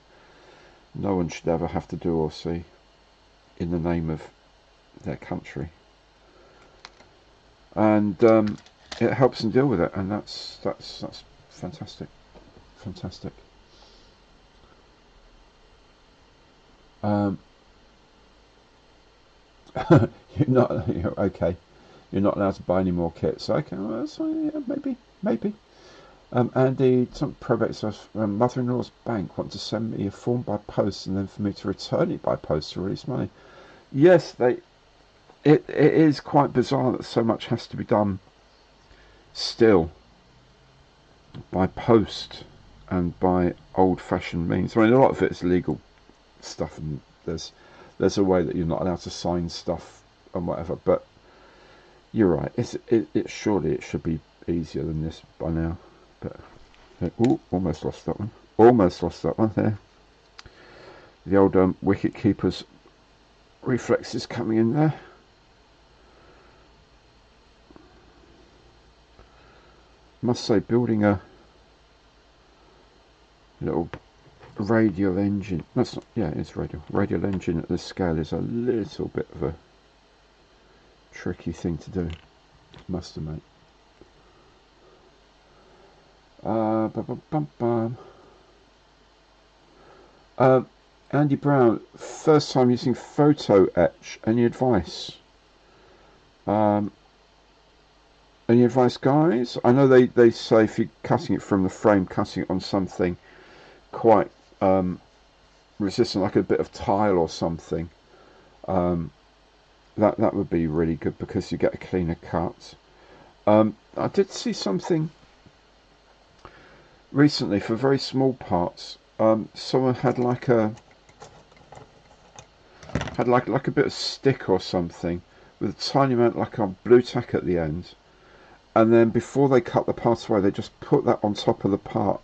no one should ever have to do or see in the name of their country, and it helps them deal with it, and that's fantastic. Okay. You're not allowed to buy any more kits. Okay, well, that's fine. Yeah, maybe. Andy, some probates of mother-in-law's bank want to send me a form by post, and then for me to return it by post to release money. Yes, it is quite bizarre that so much has to be done still by post and by old-fashioned means. I mean, a lot of it is legal stuff, and there's a way that you're not allowed to sign stuff and whatever. But you're right. Surely it should be easier than this by now. But almost lost that one. There. The old wicket keeper's reflexes coming in there. Must say, building a little radial engine. That's not. Yeah, it's radial engine at this scale is a little bit of a tricky thing to do, must admit. Andy Brown, first time using photo etch. Any advice? Any advice, guys? I know they say if you're cutting it from the frame, cutting it on something quite resistant, like a bit of tile or something, that would be really good, because you get a cleaner cut. I did see something recently for very small parts. Someone had like a bit of stick or something with a tiny amount like a blue tack at the end, and then before they cut the part away, they just put that on top of the part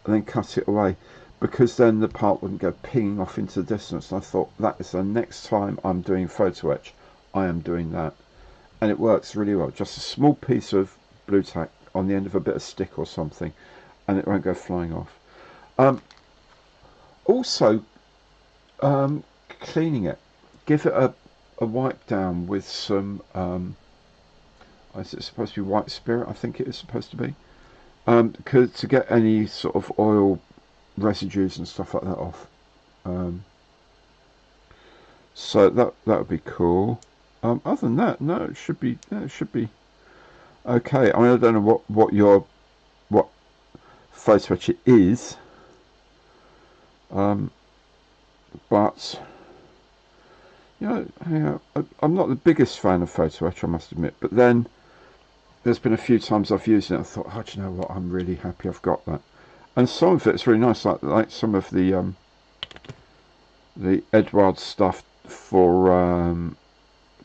and then cut it away, because then the part wouldn't go pinging off into the distance. And I thought, that is the next time I'm doing photo etch, I am doing that, and it works really well. Just a small piece of blue tack on the end of a bit of stick or something, and it won't go flying off. Also, cleaning it, give it a wipe down with some. Is it supposed to be white spirit? I think it is supposed to be. Because to get any sort of oil residues and stuff like that off. So that would be cool. Other than that, no, it should be okay. I mean, I don't know what photo etch it is, but I'm not the biggest fan of photo etch, I must admit. But then there's been a few times I've used it. I thought, oh, do you know what? I'm really happy I've got that. And some of it's really nice, like some of the Edward stuff for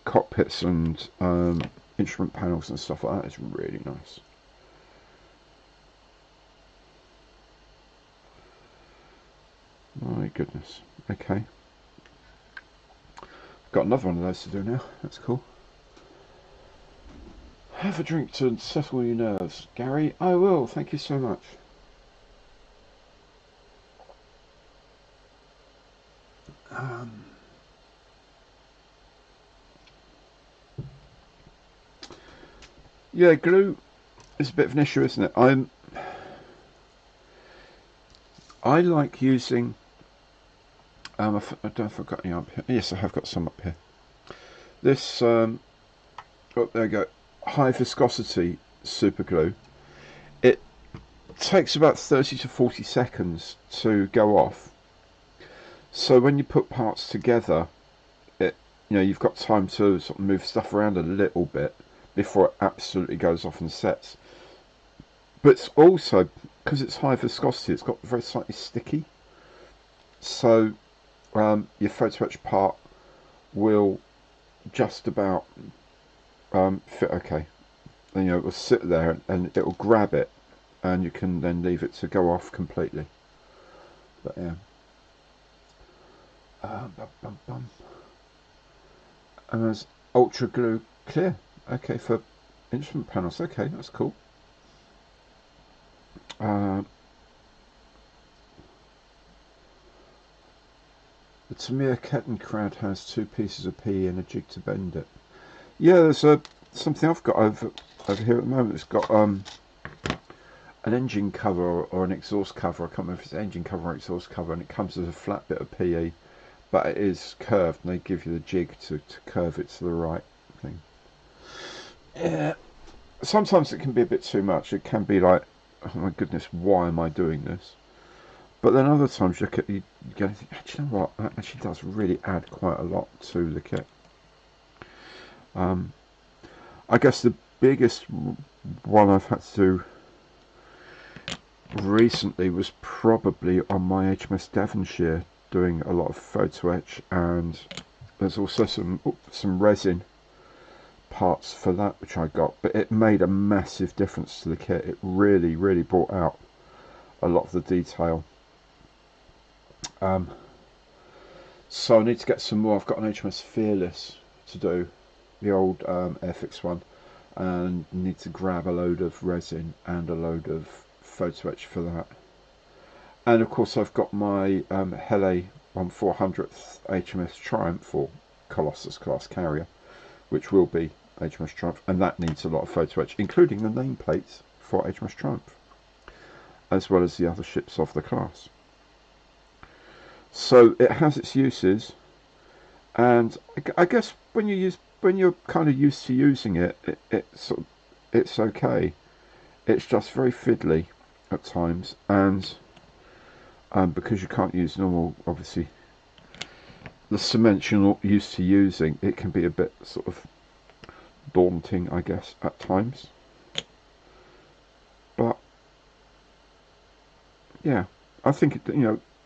cockpits and instrument panels and stuff like that is really nice. My goodness. Okay. Got another one of those to do now. That's cool. Have a drink to settle your nerves, Gary. I will. Thank you so much. Yeah, glue is a bit of an issue, isn't it? I like using. I don't know if I've got any up here. Yes, I have got some up here. This. Oh, there you go. High viscosity super glue. It takes about 30 to 40 seconds to go off. So when you put parts together, you've got time to sort of move stuff around a little bit before it absolutely goes off and sets. But it's also, because it's high viscosity, it's got very slightly sticky. So your photo etch part will just about fit okay. And, it will sit there and it will grab it, and you can then leave it to go off completely. But yeah. And there's ultra glue clear. Okay, for instrument panels. Okay, that's cool. The Tamir Kettenkrad has 2 pieces of PE and a jig to bend it. Yeah, there's something I've got over here at the moment. It's got an engine cover or an exhaust cover. I can't remember if it's engine cover or exhaust cover, and it comes as a flat bit of PE, but it is curved, and they give you the jig to curve it to the right thing. Yeah, sometimes it can be a bit too much. It can be like, oh my goodness, why am I doing this? But then other times you go and think, actually, you know what? That actually does really add quite a lot to the kit. I guess the biggest one I've had to do recently was probably on my HMS Devonshire, doing a lot of photo etch, and there's also some resin parts for that which I got, but it made a massive difference to the kit. It really brought out a lot of the detail. So I need to get some more. I've got an HMS Fearless to do, the old Airfix one, and need to grab a load of resin and a load of photo etch for that. And of course I've got my Hele 1/400th HMS Triumph, or Colossus class carrier, which will be HMS Triumph, and that needs a lot of photo etch, including the nameplates for HMS Triumph, as well as the other ships of the class. So it has its uses, and I guess when you're kind of used to using it, it's okay. It's just very fiddly at times, and because you can't use normal, obviously, the cement you're not used to using, it can be a bit sort of daunting, I guess, at times. But yeah, I think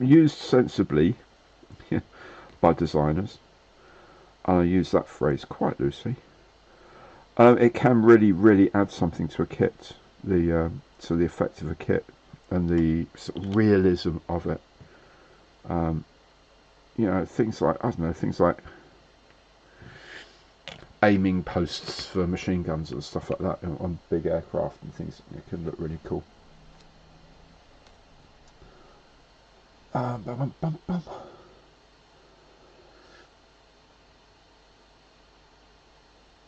used sensibly by designers, and I use that phrase quite loosely, it can really add something to a kit, to the effect of a kit and the sort of realism of it. Things like, I don't know, things like aiming posts for machine guns and stuff like that on big aircraft and things. It can look really cool. Bum, bum, bum.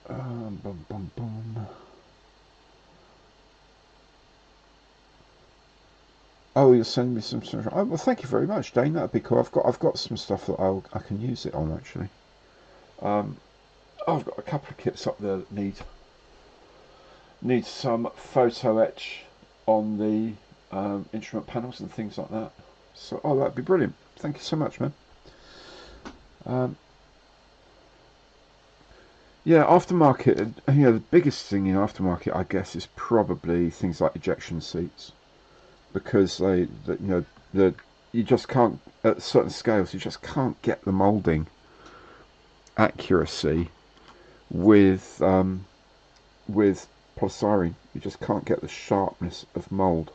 Bum, bum, bum. Oh, you're sending me some stuff. Oh, well, thank you very much, Dane. That'd be cool. I've got some stuff that I can use it on actually. Um, I've got a couple of kits up there that need some photo etch on the instrument panels and things like that. So, oh, that'd be brilliant. Thank you so much, man. Yeah, aftermarket. The biggest thing in aftermarket, I guess, is probably things like ejection seats, because you just can't, at certain scales, you just can't get the moulding accuracy with polystyrene. You just can't get the sharpness of mould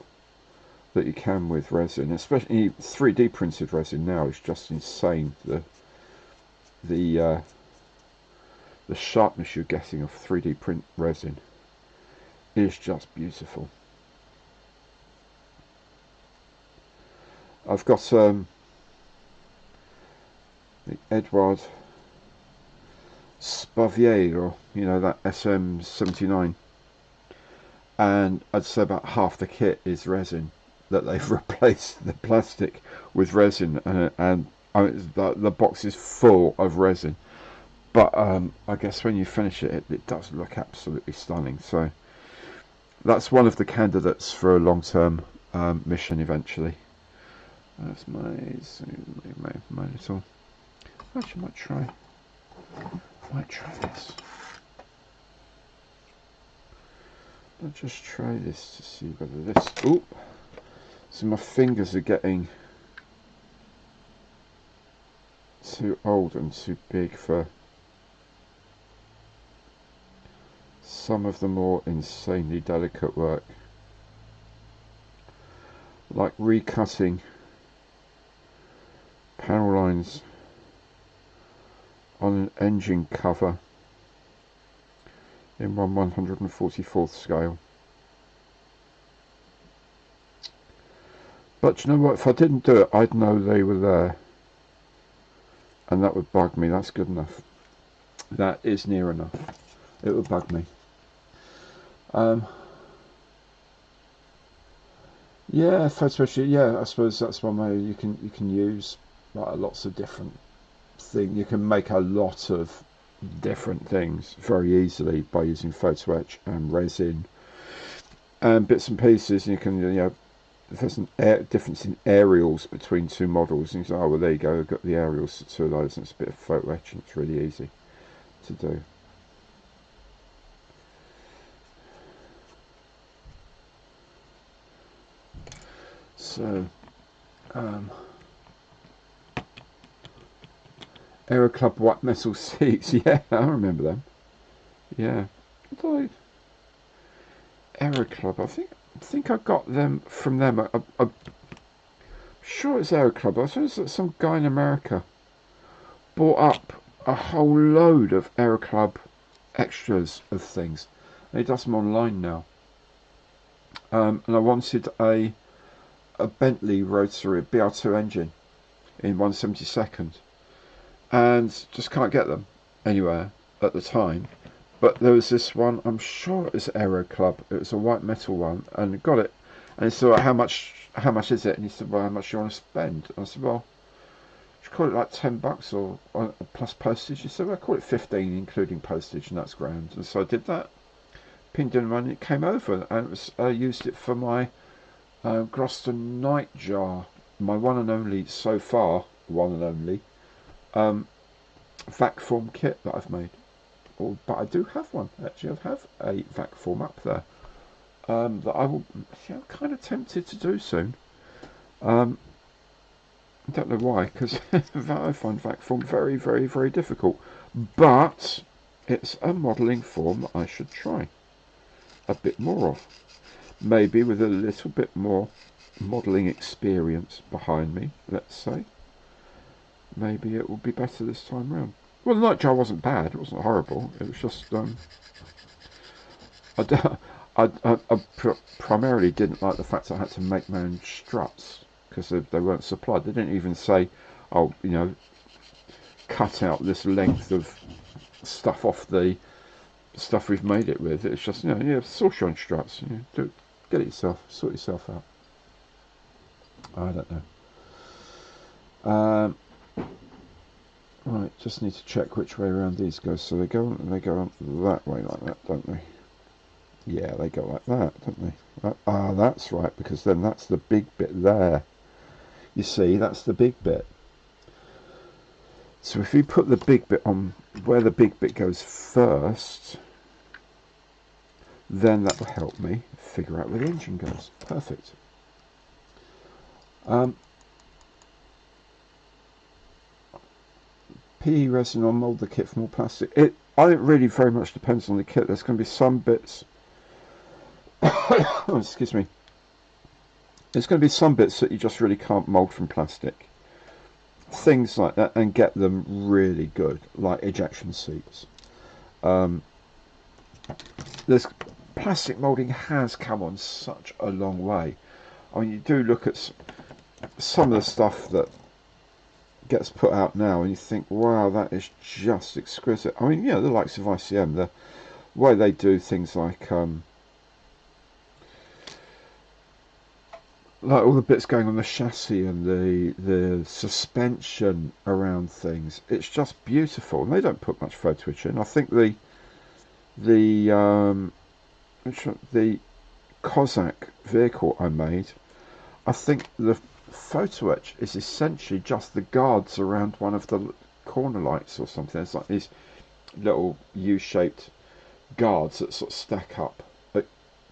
that you can with resin. Especially 3D printed resin now is just insane. The sharpness you're getting of 3D print resin is just beautiful. I've got the Edward Spaviero, that SM79, and I'd say about half the kit is resin, that they've replaced the plastic with resin, and the box is full of resin. But I guess when you finish it does look absolutely stunning. So that's one of the candidates for a long-term mission eventually. That's my little. Actually, might try this. I'll just try this to see whether this. Oop! So my fingers are getting too old and too big for some of the more insanely delicate work, like recutting panel lines on an engine cover in 1/144th scale. But you know what, if I didn't do it, I'd know they were there, and that would bug me. That's good enough. That is near enough. It would bug me. Yeah, photo etch. Yeah, I suppose that's one way you can use like lots of different things. You can make a lot of different things very easily by using photo etch and resin and bits and pieces. You can, if there's a difference in aerials between two models, and you say, oh well, there you go, I've got the aerials to two of those, and it's a bit of photo etch, and it's really easy to do. So, Aero Club white metal seats. Yeah, I remember them. Yeah, Aero Club. I think I got them from them. I'm sure it's Aero Club. I suppose that some guy in America bought up a whole load of Aero Club extras of things, and he does them online now. And I wanted a Bentley rotary BR2 engine in 1/72nd, and just can't get them anywhere at the time. But there was this one, I'm sure it was Aero Club, it was a white metal one, and got it. And he said, well, how much is it? And he said, well, how much do you want to spend? And I said, well, should call it like $10 or plus postage? He said, well, I call it 15 including postage, and that's grand. And so I did that, pinned in money, it came over, and it was, I used it for my Gloucester Nightjar, my one and only, so far, one and only, vac form kit that I've made. But I do have one, actually. I have a vac form up there that I will. I'm kind of tempted to do soon. I don't know why, because I find vac form very, very, very difficult. But it's a modelling form that I should try a bit more of. Maybe with a little bit more modelling experience behind me, let's say. Maybe it will be better this time round. Well, the Nightjar wasn't bad. It wasn't horrible. It was just I primarily didn't like the fact that I had to make my own struts, because they weren't supplied. They didn't even say, oh, you know, cut out this length of stuff off the stuff we've made it with. It's just, you know, yeah, source your own struts. You know, get it yourself, sort yourself out. I don't know. Right, just need to check which way around these go. So they go that way like that, don't they? Yeah, they go like that, don't they? That's right, because then that's the big bit there. You see, that's the big bit. So if you put the big bit on where the big bit goes first, then that will help me figure out where the engine goes. Perfect. PE resin or mould the kit from all plastic. I think really very much depends on the kit. There's going to be some bits. Oh, excuse me. There's going to be some bits that you just really can't mould from plastic. Things like that, and get them really good, like ejection seats. There's plastic moulding has come on such a long way. I mean, you do look at some of the stuff that gets put out now, and you think, wow, that is just exquisite. I mean, yeah, the likes of ICM, the way they do things like all the bits going on the chassis and the suspension around things, it's just beautiful, and they don't put much photo etch in. I think the Cossack vehicle I made, I think the photo etch is essentially just the guards around one of the corner lights or something. It's like these little U-shaped guards that sort of stack up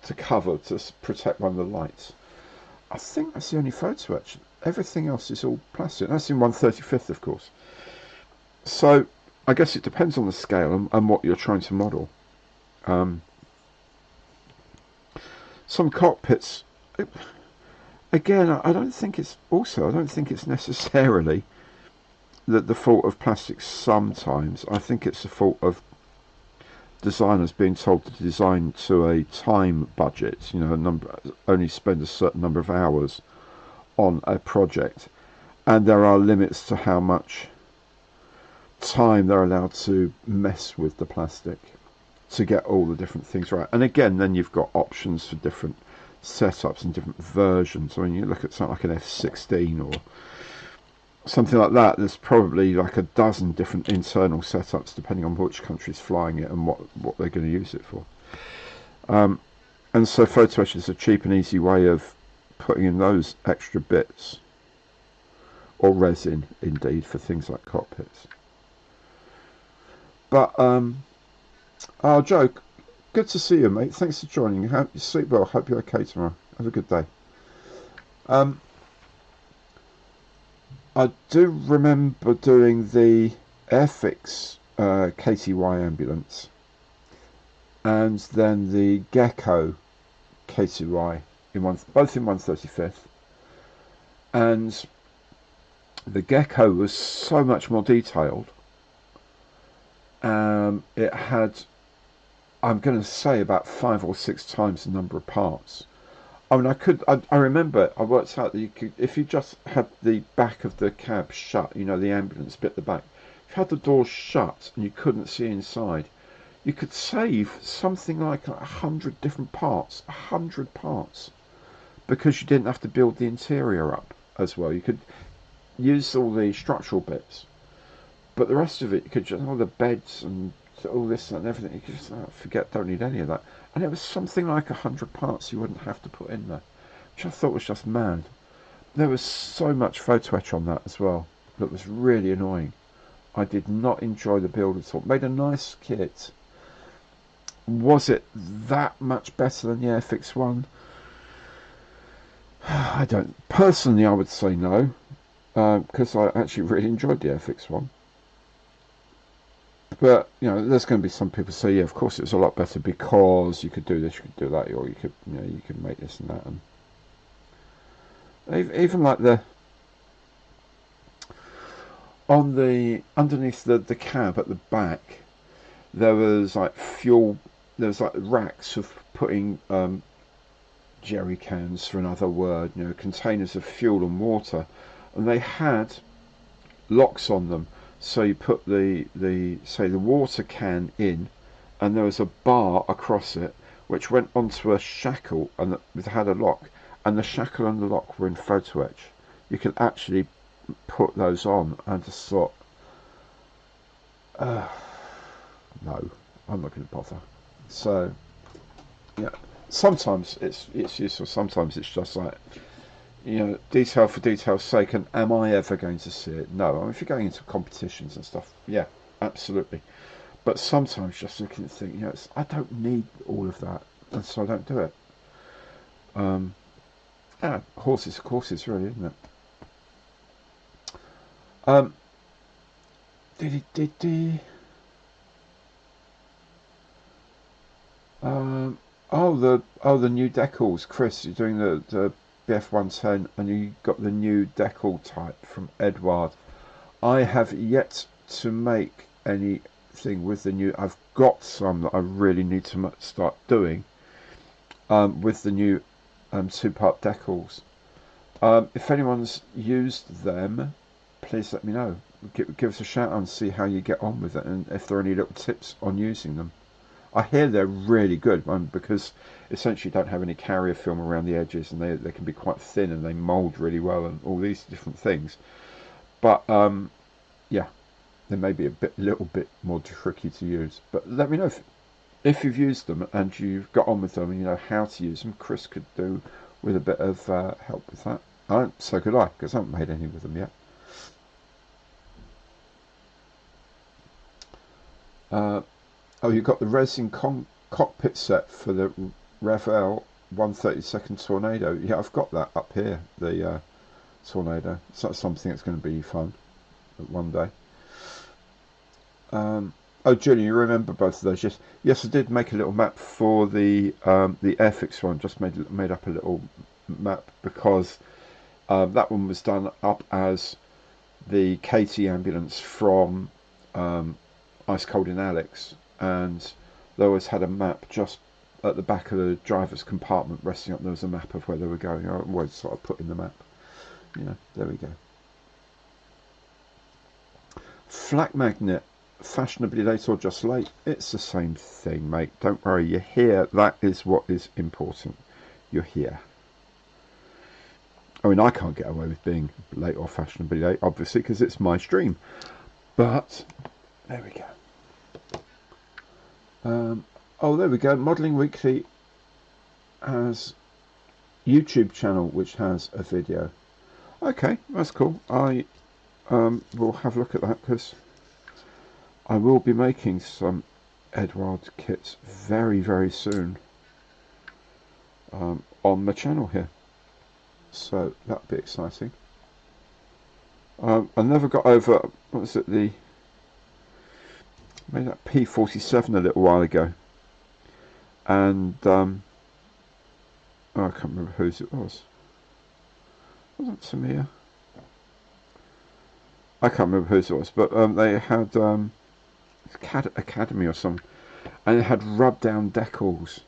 to cover, to protect one of the lights. I think that's the only photo etch. Everything else is all plastic. That's in 1/35th, of course. So I guess it depends on the scale and what you're trying to model. Some cockpits, again, I don't think it's necessarily the fault of plastics sometimes. I think it's the fault of designers being told to design to a time budget, you know, only spend a certain number of hours on a project, and there are limits to how much time they're allowed to mess with the plastic to get all the different things right. And again, then you've got options for different setups and different versions. I mean, you look at something like an F-16 or something like that, there's probably like a dozen different internal setups depending on which country's flying it and what they're going to use it for. And so photo etch is a cheap and easy way of putting in those extra bits, or resin indeed, for things like cockpits. But Joe, good to see you, mate. Thanks for joining. Sleep well. Hope you're okay tomorrow. Have a good day. I do remember doing the Airfix KTY ambulance, and then the Gecko KTY both in 1/35th, and the Gecko was so much more detailed. It had, I'm going to say, about 5 or 6 times the number of parts. I mean, I remember I worked out that you could, if you just had the back of the cab shut, you know, the ambulance bit at the back, if you had the doors shut and you couldn't see inside, you could save something like 100 different parts, 100 parts, because you didn't have to build the interior up as well. You could use all the structural bits, but the rest of it, you could just, all the beds and all this and everything, you could just forget, don't need any of that. And it was something like 100 parts you wouldn't have to put in there, which I thought was just mad. There was so much photo etch on that as well that was really annoying. I did not enjoy the build at all. Made a nice kit. Was it that much better than the Airfix one? I don't. Personally, I would say no, because I actually really enjoyed the Airfix one. But, you know, there's going to be some people say, yeah, of course it was a lot better because you could do this, you could do that, or you could, you know, you could make this and that. And even like underneath the cab at the back, there was like racks of putting jerry cans for another word, you know, containers of fuel and water, and they had locks on them. So you put the say the water can in, and there was a bar across it which went onto a shackle and it had a lock, and the shackle and the lock were in photo etch. You could actually put those on, and just thought, no, I'm not going to bother. So yeah, sometimes it's useful, sometimes it's just like, you know, detail for detail's sake. And am I ever going to see it? No. I mean, if you're going into competitions and stuff, yeah, absolutely. But sometimes just looking at things, you know, I don't need all of that, and so I don't do it. Yeah, horses, courses, really, isn't it? Did the new decals, Chris. You're doing the BF 110, and you got the new decal type from Edward. I have yet to make anything with the new. I've got some that I really need to start doing with the new two-part decals. If anyone's used them, please let me know. Give us a shout out and see how you get on with it, and if there are any little tips on using them. I hear they're really good because essentially don't have any carrier film around the edges, and they can be quite thin, and they mould really well, and all these different things. But yeah, they may be a little bit more tricky to use. But let me know if you've used them and you've got on with them and you know how to use them. Chris could do with a bit of help with that. So could I, because I haven't made any with them yet. Oh, you've got the resin cockpit set for the Revell 132nd Tornado. Yeah, I've got that up here, the Tornado. So that's something that's going to be fun one day. Oh, Julie, you remember both of those? Yes, yes, I did make a little map for the Airfix one. Just made up a little map because that one was done up as the Katie ambulance from Ice Cold in Alex, and they always had a map just at the back of the driver's compartment resting up. There was a map of where they were going. I always sort of put in the map. Yeah, there we go. Flak magnet, fashionably late or just late? It's the same thing, mate. Don't worry, you're here. That is what is important. You're here. I mean, I can't get away with being late or fashionably late, obviously, because it's my stream. But there we go. Oh, there we go. Modelling Weekly has YouTube channel which has a video. Okay, that's cool. I will have a look at that because I will be making some Edward kits very, very soon on my channel here. So that'll be exciting. I never got over, what was it, made that P47 a little while ago, and oh, I can't remember whose it was. Was it Samir? I can't remember whose it was, but they had Academy or something, and it had rub down decals,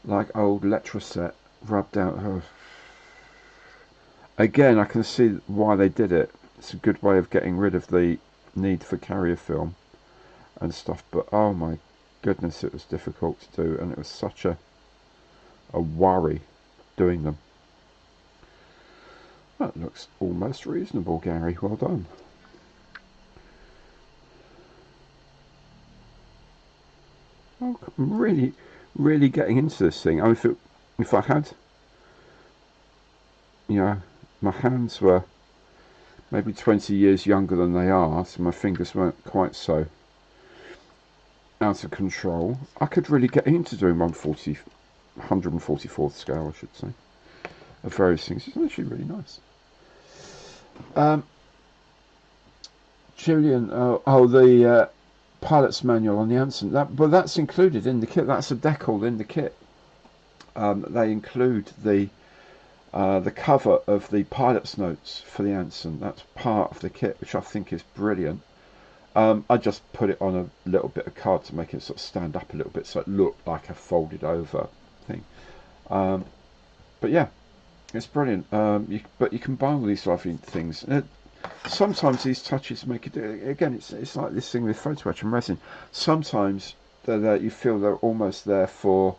like old Letraset rubbed down. Oh. Again, I can see why they did it. It's a good way of getting rid of the need for carrier film and stuff, but oh my goodness, it was difficult to do, and it was such a worry doing them. That looks almost reasonable, Gary. Well done. Oh, I'm really, really getting into this thing. I mean, if I had, you know, my hands were maybe 20 years younger than they are, so my fingers weren't quite so out of control, I could really get into doing 144th scale, I should say, of various things. It's actually really nice. Julian, the pilot's manual on the Anson. Well, that's included in the kit. That's a decal in the kit. They include the cover of the pilot's notes for the Anson. That's part of the kit, which I think is brilliant. I just put it on a little bit of card to make it sort of stand up a little bit, so it looked like a folded over thing. But yeah, it's brilliant. But you can buy all these lovely things. Sometimes these touches make it. Again, it's like this thing with photo etch and resin. Sometimes they're there. You feel they're almost there for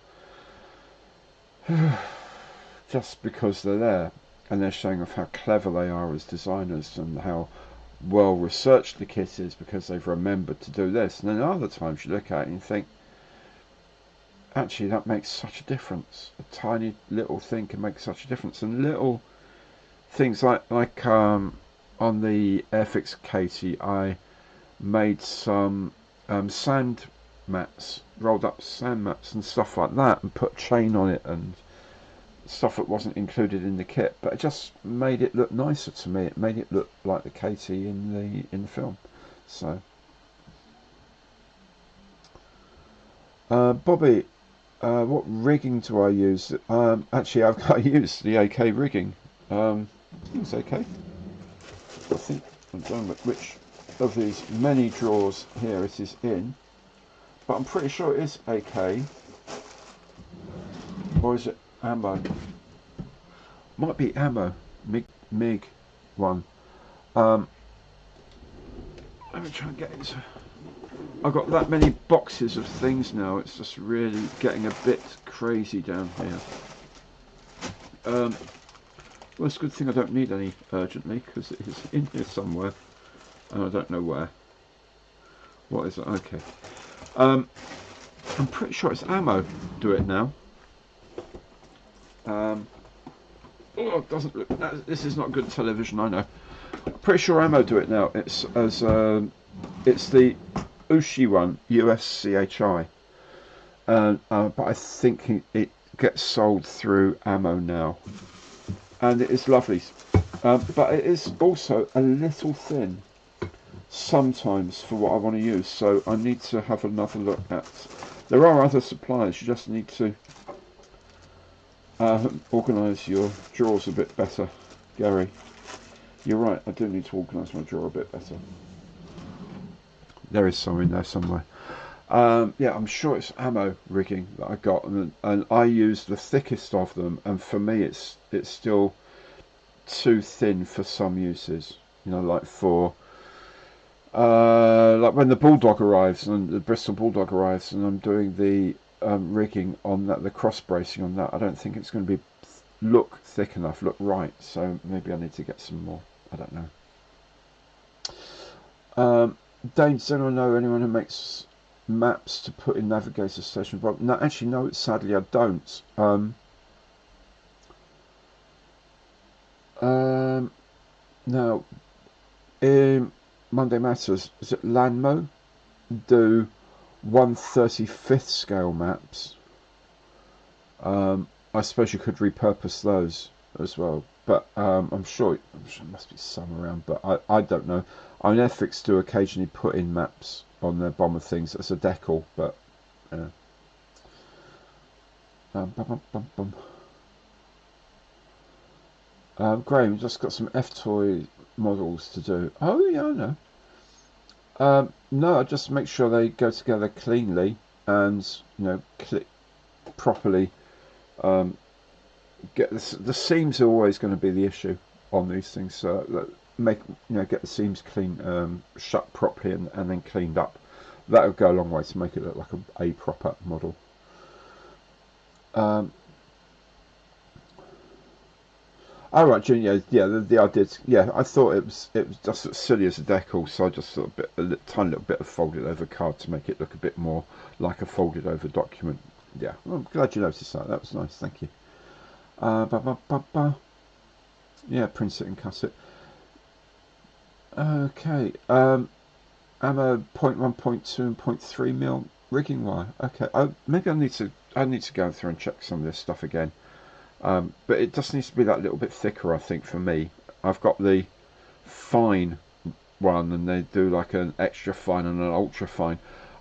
just because they're there, and they're showing off how clever they are as designers and how well researched the kit is because they've remembered to do this. And then other times you look at it and you think, actually, that makes such a difference. A tiny little thing can make such a difference, and little things like on the Airfix Katie, I made some sand mats, rolled up sand mats and stuff like that, and put a chain on it and stuff that wasn't included in the kit, but it just made it look nicer to me. It made it look like the Katie in the film. So, Bobby, what rigging do I use? Actually, I used the AK rigging. I think it's AK. I think I don't know which of these many drawers here it is in, but I'm pretty sure it is AK, or is it ammo? Might be ammo. MiG one. Let me try and get it. I've got that many boxes of things now. It's just really getting a bit crazy down here. Well, it's a good thing I don't need any urgently, because it is in here somewhere, and I don't know where. What is it? Okay. I'm pretty sure it's ammo. Do it now. Oh, it doesn't look. This is not good television, I know. I'm pretty sure ammo do it now. It's as it's the Ushi one, USCHI, but I think it gets sold through ammo now, and it is lovely. But it is also a little thin sometimes for what I want to use, so I need to have another look at. There are other suppliers. You just need to organise your drawers a bit better, Gary. You're right, I do need to organise my drawer a bit better. There is some in there somewhere. Yeah, I'm sure it's ammo rigging that I got, and I use the thickest of them, and for me it's still too thin for some uses. You know, like for like when the Bulldog arrives, and the Bristol Bulldog arrives, and I'm doing the rigging on that, the cross bracing on that, I don't think it's going to be look thick enough, look right, so maybe I need to get some more. I don't know. Dane, does anyone know anyone who makes maps to put in Navigator Station? But no, actually, no. Sadly, I don't. Now, in Monday Matters, is it Lanmo do 1/35th scale maps? I suppose you could repurpose those as well, but I'm sure there must be some around, but I don't know. I mean, Airfix do occasionally put in maps on their bomber things as a decal, but Graham, just got some F-toy models to do. Oh yeah, I know. No, I just make sure they go together cleanly and click properly. Get the seams are always going to be the issue on these things. So get the seams clean, shut properly, and then cleaned up. That would go a long way to make it look like a proper model. Oh right, Junior. Yeah, the idea. Yeah, I thought it was just as silly as a decal, so I just thought a tiny little bit of folded over card to make it look a bit more like a folded over document. Yeah, well, I'm glad you noticed that. That was nice. Thank you. Yeah, print it and cut it. Okay. Ammo 0.1, 0.2, and 0.3 mil rigging wire. Okay. Maybe I need to go through and check some of this stuff again. But it just needs to be that little bit thicker, I think, for me. I've got the fine one, and they do like an extra fine and an ultra fine,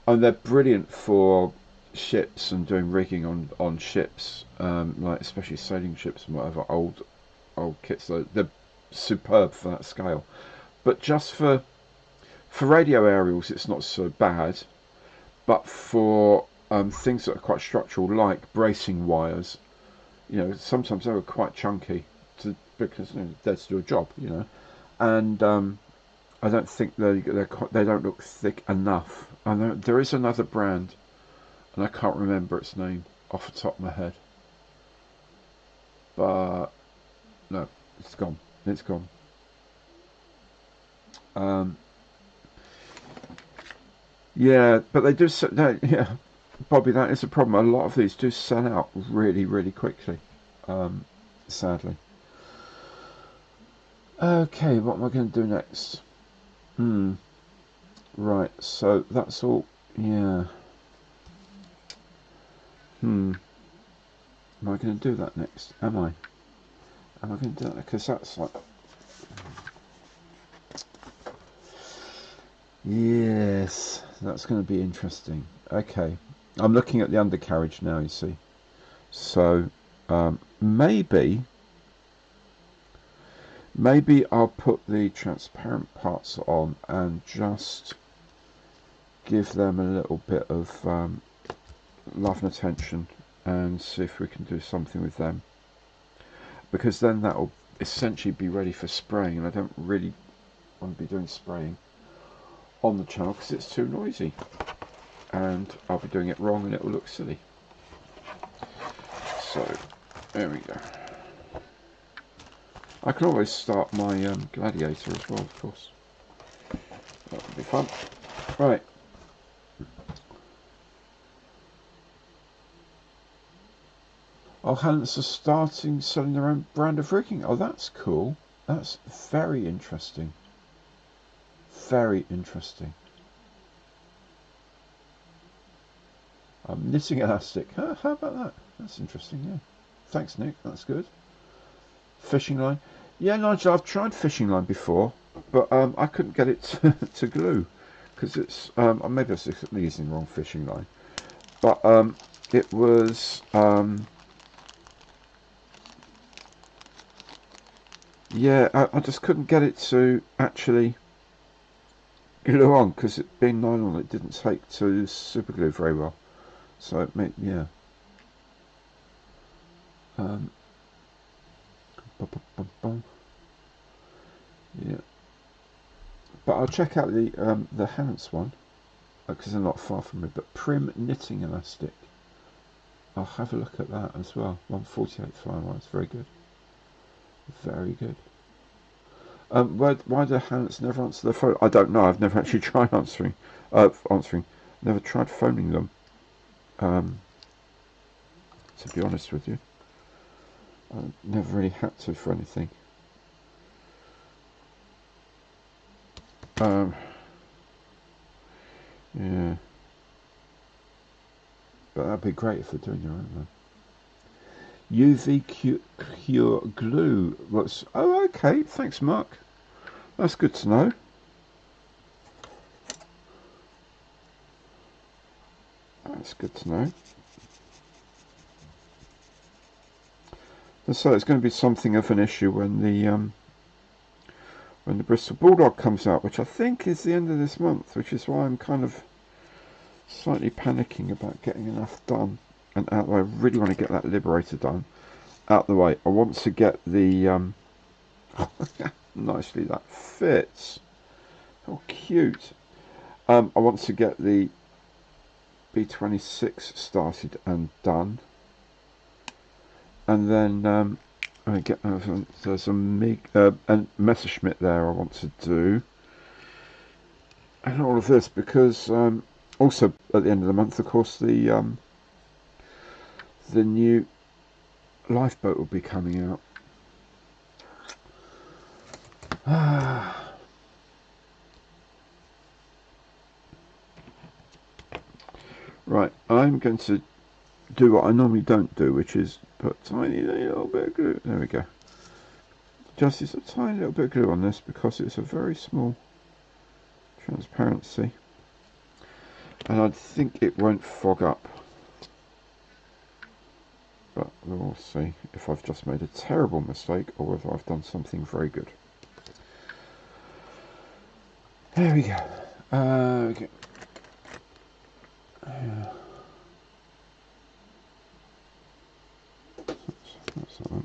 and they're brilliant for ships and doing rigging on ships, like especially sailing ships and whatever, old kits. They're superb for that scale. But just for radio aerials, it's not so bad. But for things that are quite structural, like bracing wires, You know, sometimes they were quite chunky because they'd do a job, you know. And I don't think they don't look thick enough. I know there is another brand, and I can't remember its name off the top of my head. But no, it's gone. It's gone. Yeah, but they do. Yeah, Bobby, that is a problem. A lot of these do sell out really, really quickly. Sadly. Okay, what am I going to do next? Right, so that's all. Yeah. Am I going to do that next? Am I? Am I going to do that? Because that's like. Yes, that's going to be interesting. Okay, I'm looking at the undercarriage now, you see. So maybe I'll put the transparent parts on and just give them a little bit of love and attention and see if we can do something with them, because then that will essentially be ready for spraying, and I don't really want to be doing spraying on the channel because it's too noisy and I'll be doing it wrong and it will look silly. So there we go. I can always start my Gladiator as well, of course. That would be fun. Right. Oh, Hants are starting selling their own brand of rigging. Oh, that's cool. That's very interesting. Very interesting. Knitting elastic. How about that? That's interesting, yeah. Thanks, Nick. That's good. Fishing line. Yeah, Nigel, I've tried fishing line before, but I couldn't get it to glue because it's maybe I was using the wrong fishing line, but it was yeah, I just couldn't get it to actually glue on because it being nylon, it didn't take to super glue very well. So it made, yeah. Yeah, but I'll check out the Hans one because they're not far from me. But Prim knitting elastic, I'll have a look at that as well. 148 fly it's very good, very good. Why do Hans never answer the phone? I don't know. I've never actually tried answering. Never tried phoning them. To be honest with you, I never really had to for anything. Yeah, but that'd be great if they're doing your own one. UV Cure Glue. What's? Oh, okay. Thanks, Mark. That's good to know. That's good to know. And so it's going to be something of an issue when the Bristol Bulldog comes out, which I think is the end of this month, which is why I'm kind of slightly panicking about getting enough done and out the way. I really want to get that Liberator done out the way. I want to get the nicely that fits. How cute. I want to get the B26 started and done, and then I get there's a and Messerschmitt there I want to do, and all of this because also at the end of the month, of course, the new lifeboat will be coming out. Right, I'm going to do what I normally don't do, which is put a tiny little bit of glue. There we go. Just a tiny little bit of glue on this because it's a very small transparency, and I think it won't fog up. But we'll see if I've just made a terrible mistake or whether I've done something very good. There we go. Okay.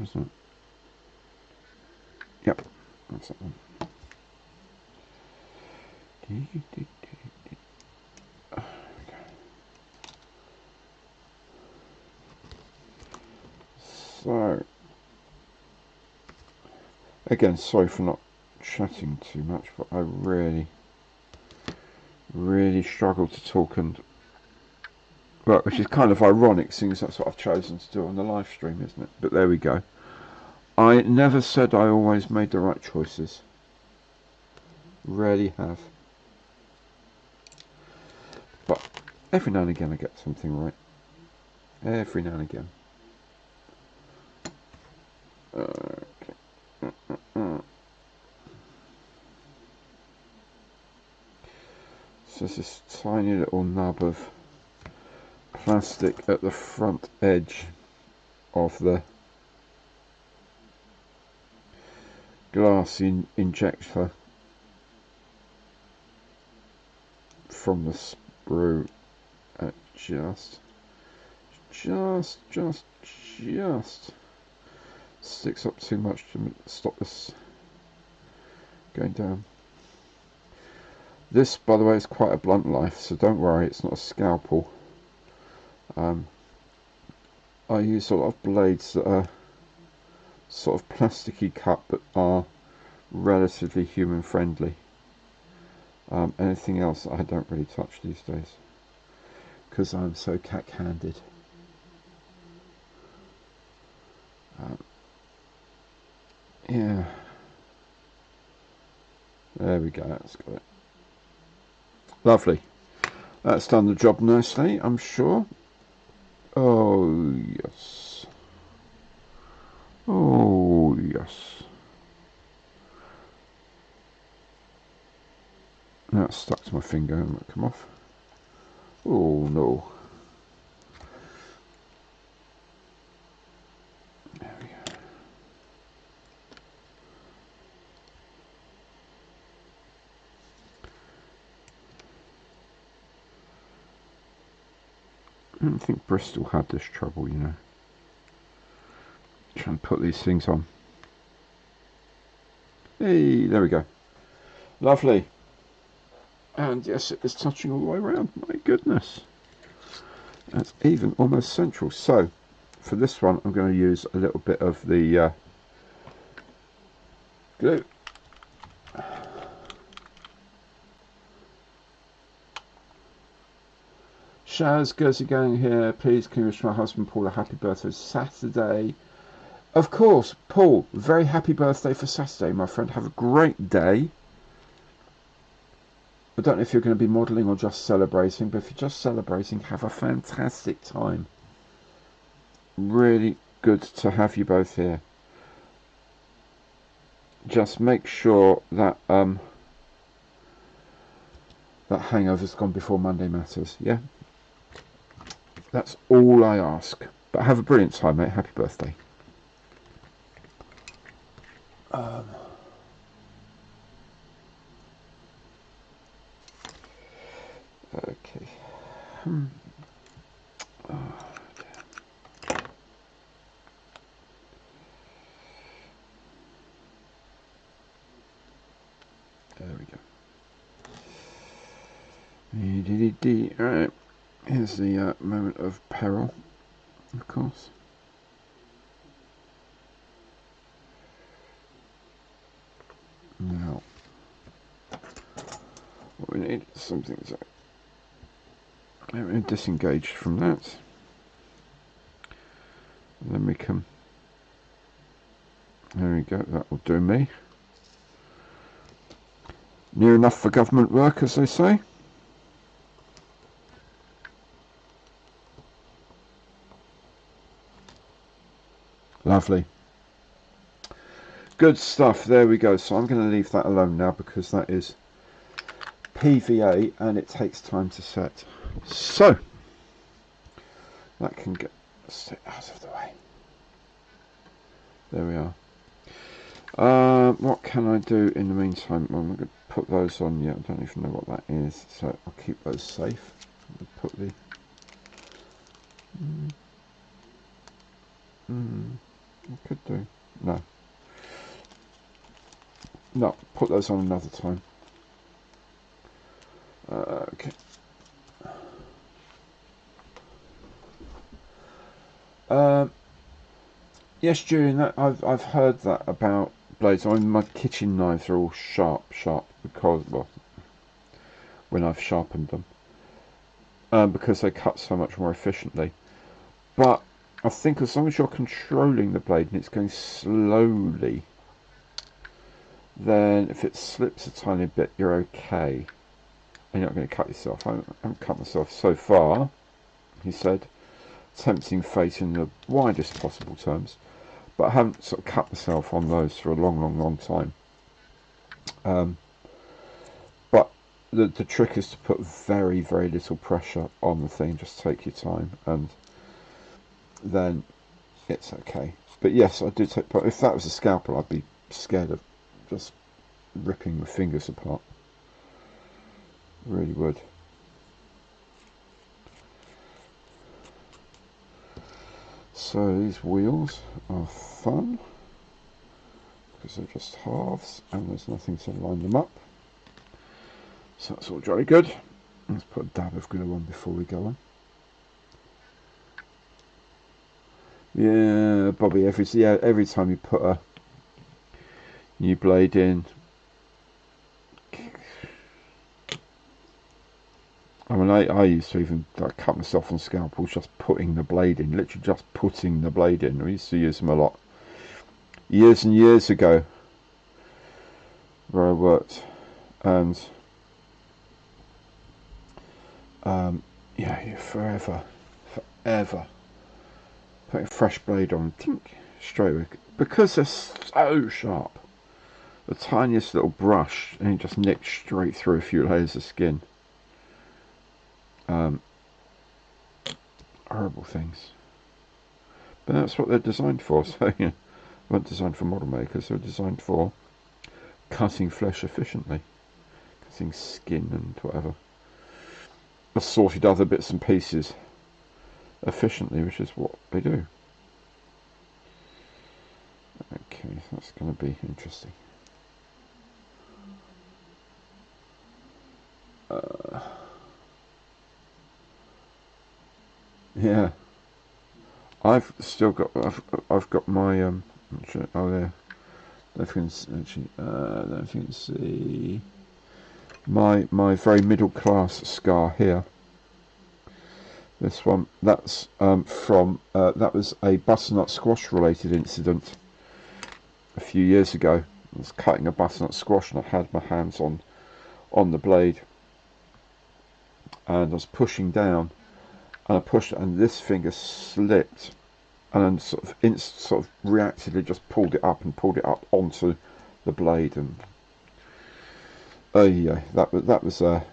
isn't it? Yep, that's that one. So, again, sorry for not chatting too much, but I really struggle to talk, and well, which is kind of ironic, seeing as that's what I've chosen to do on the live stream, isn't it? But there we go. I never said I always made the right choices. Rarely have. But every now and again I get something right. Every now and again. So there's this tiny little nub of plastic at the front edge of the glass injector from the sprue. Just sticks up too much to stop this going down. This, by the way, is quite a blunt knife, so don't worry, it's not a scalpel. I use a lot of blades that are sort of plasticky cut but are relatively human friendly. Anything else I don't really touch these days because I'm so cack-handed. Yeah, there we go, that's got it. Lovely. That's done the job nicely, I'm sure. Oh yes. Oh yes. Now it's stuck to my finger and might come off. Oh no. There we go. I don't think Bristol had this trouble, you know. Try and put these things on. Hey, there we go. Lovely. And yes, it is touching all the way around. My goodness. That's even almost central. So, for this one, I'm going to use a little bit of the glue. Shaz goes again here. Please, can you wish my husband Paul a happy birthday Saturday? Of course, Paul. Very happy birthday for Saturday, my friend. Have a great day. I don't know if you're going to be modelling or just celebrating, but if you're just celebrating, have a fantastic time. Really good to have you both here. Just make sure that that hangover's gone before Monday matters, yeah? That's all I ask. But have a brilliant time, mate. Happy birthday. Okay. Oh, there we go. Alright. Here's the moment of peril, of course. Now, what we need is something to disengage from that. And then we can, there we go, that will do me. Near enough for government work, as they say. Lovely. Good stuff, there we go. So I'm going to leave that alone now because that is PVA and it takes time to set. So, that can get out of the way. There we are. What can I do in the meantime? Well, I'm going to put those on. Yeah, I don't even know what that is, so I'll keep those safe. Put the I could do. No. No, put those on another time. Okay. Yes, Julian, I've heard that about blades. I mean, my kitchen knives are all sharp because, well, when I've sharpened them, because they cut so much more efficiently. But I think as long as you're controlling the blade and it's going slowly, then if it slips a tiny bit, you're okay. And you're not going to cut yourself. I haven't cut myself so far, he said, tempting fate in the widest possible terms. But I haven't sort of cut myself on those for a long time. But the trick is to put very little pressure on the thing. Just take your time, and then it's okay. But yes, I do take. But if that was a scalpel, I'd be scared of just ripping my fingers apart. Really would. So these wheels are fun because they're just halves and there's nothing to line them up. So that's all jolly good. Let's put a dab of glue on before we go on. Yeah, Bobby, every time you put a new blade in, I mean, I used to even cut myself on scalpels just putting the blade in, literally just putting the blade in. I used to use them a lot years and years ago where I worked, and yeah, you're forever putting a fresh blade on, tink, straight away, because they're so sharp. The tiniest little brush and it just nicks straight through a few layers of skin. Horrible things, but that's what they're designed for. So yeah, they weren't designed for model makers. They're designed for cutting flesh efficiently, cutting skin and whatever, assorted other bits and pieces efficiently, which is what they do. Okay, that's going to be interesting. Yeah, I've still got. I've got my actually, oh there. If you can actually, if you can see my very middle class scar here. This one, that's from that was a butternut squash related incident a few years ago. I was cutting a butternut squash and I had my hands on the blade, and I was pushing down, and I pushed it, and this finger slipped, and then sort of reactively just pulled it up onto the blade, and yeah, that was a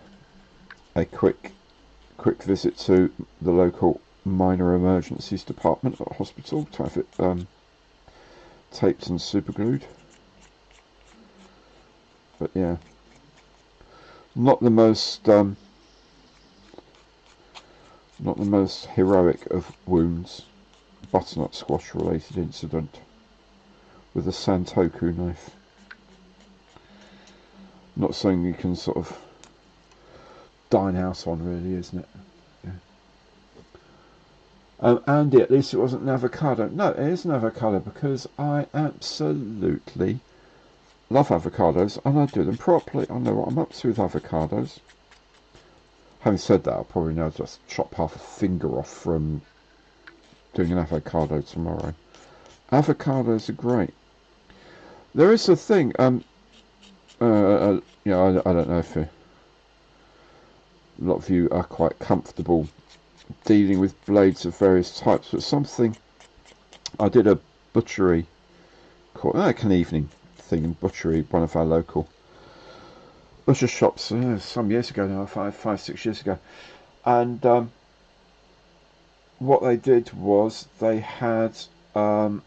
quick visit to the local minor emergencies department at hospital to have it taped and superglued. But yeah, not the most heroic of wounds. Butternut squash related incident with a Santoku knife. Not something you can sort of dine out on, really, isn't it? Yeah. Andy, at least it wasn't an avocado. No, it is an avocado because I absolutely love avocados and I do them properly. I know what I'm up to with avocados. Having said that, I'll probably now just chop half a finger off from doing an avocado tomorrow. Avocados are great. There is a thing, I don't know if a lot of you are quite comfortable dealing with blades of various types, but something I did a butchery, like an evening thing in butchery, one of our local butcher shops, some years ago now, 5-6 years ago, and what they did was they had all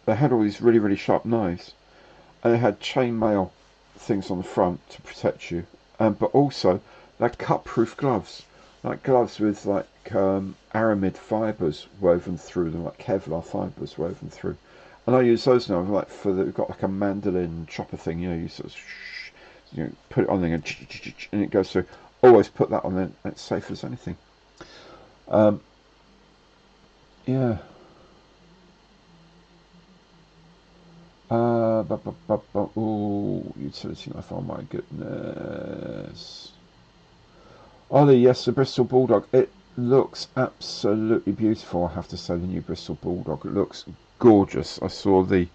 these really sharp knives, and they had chainmail things on the front to protect you, but also they had cut-proof gloves, like gloves with like aramid fibres woven through them, like Kevlar fibres woven through. And I use those now, like for the, we've got like a mandolin chopper thing, you know, you sort of put it on there and it goes through. Always put that on there, it's safe as anything. Yeah. Oh, utility knife, oh my goodness. Oh, yes, the Bristol Bulldog. It looks absolutely beautiful, I have to say, the new Bristol Bulldog. It looks gorgeous. I saw the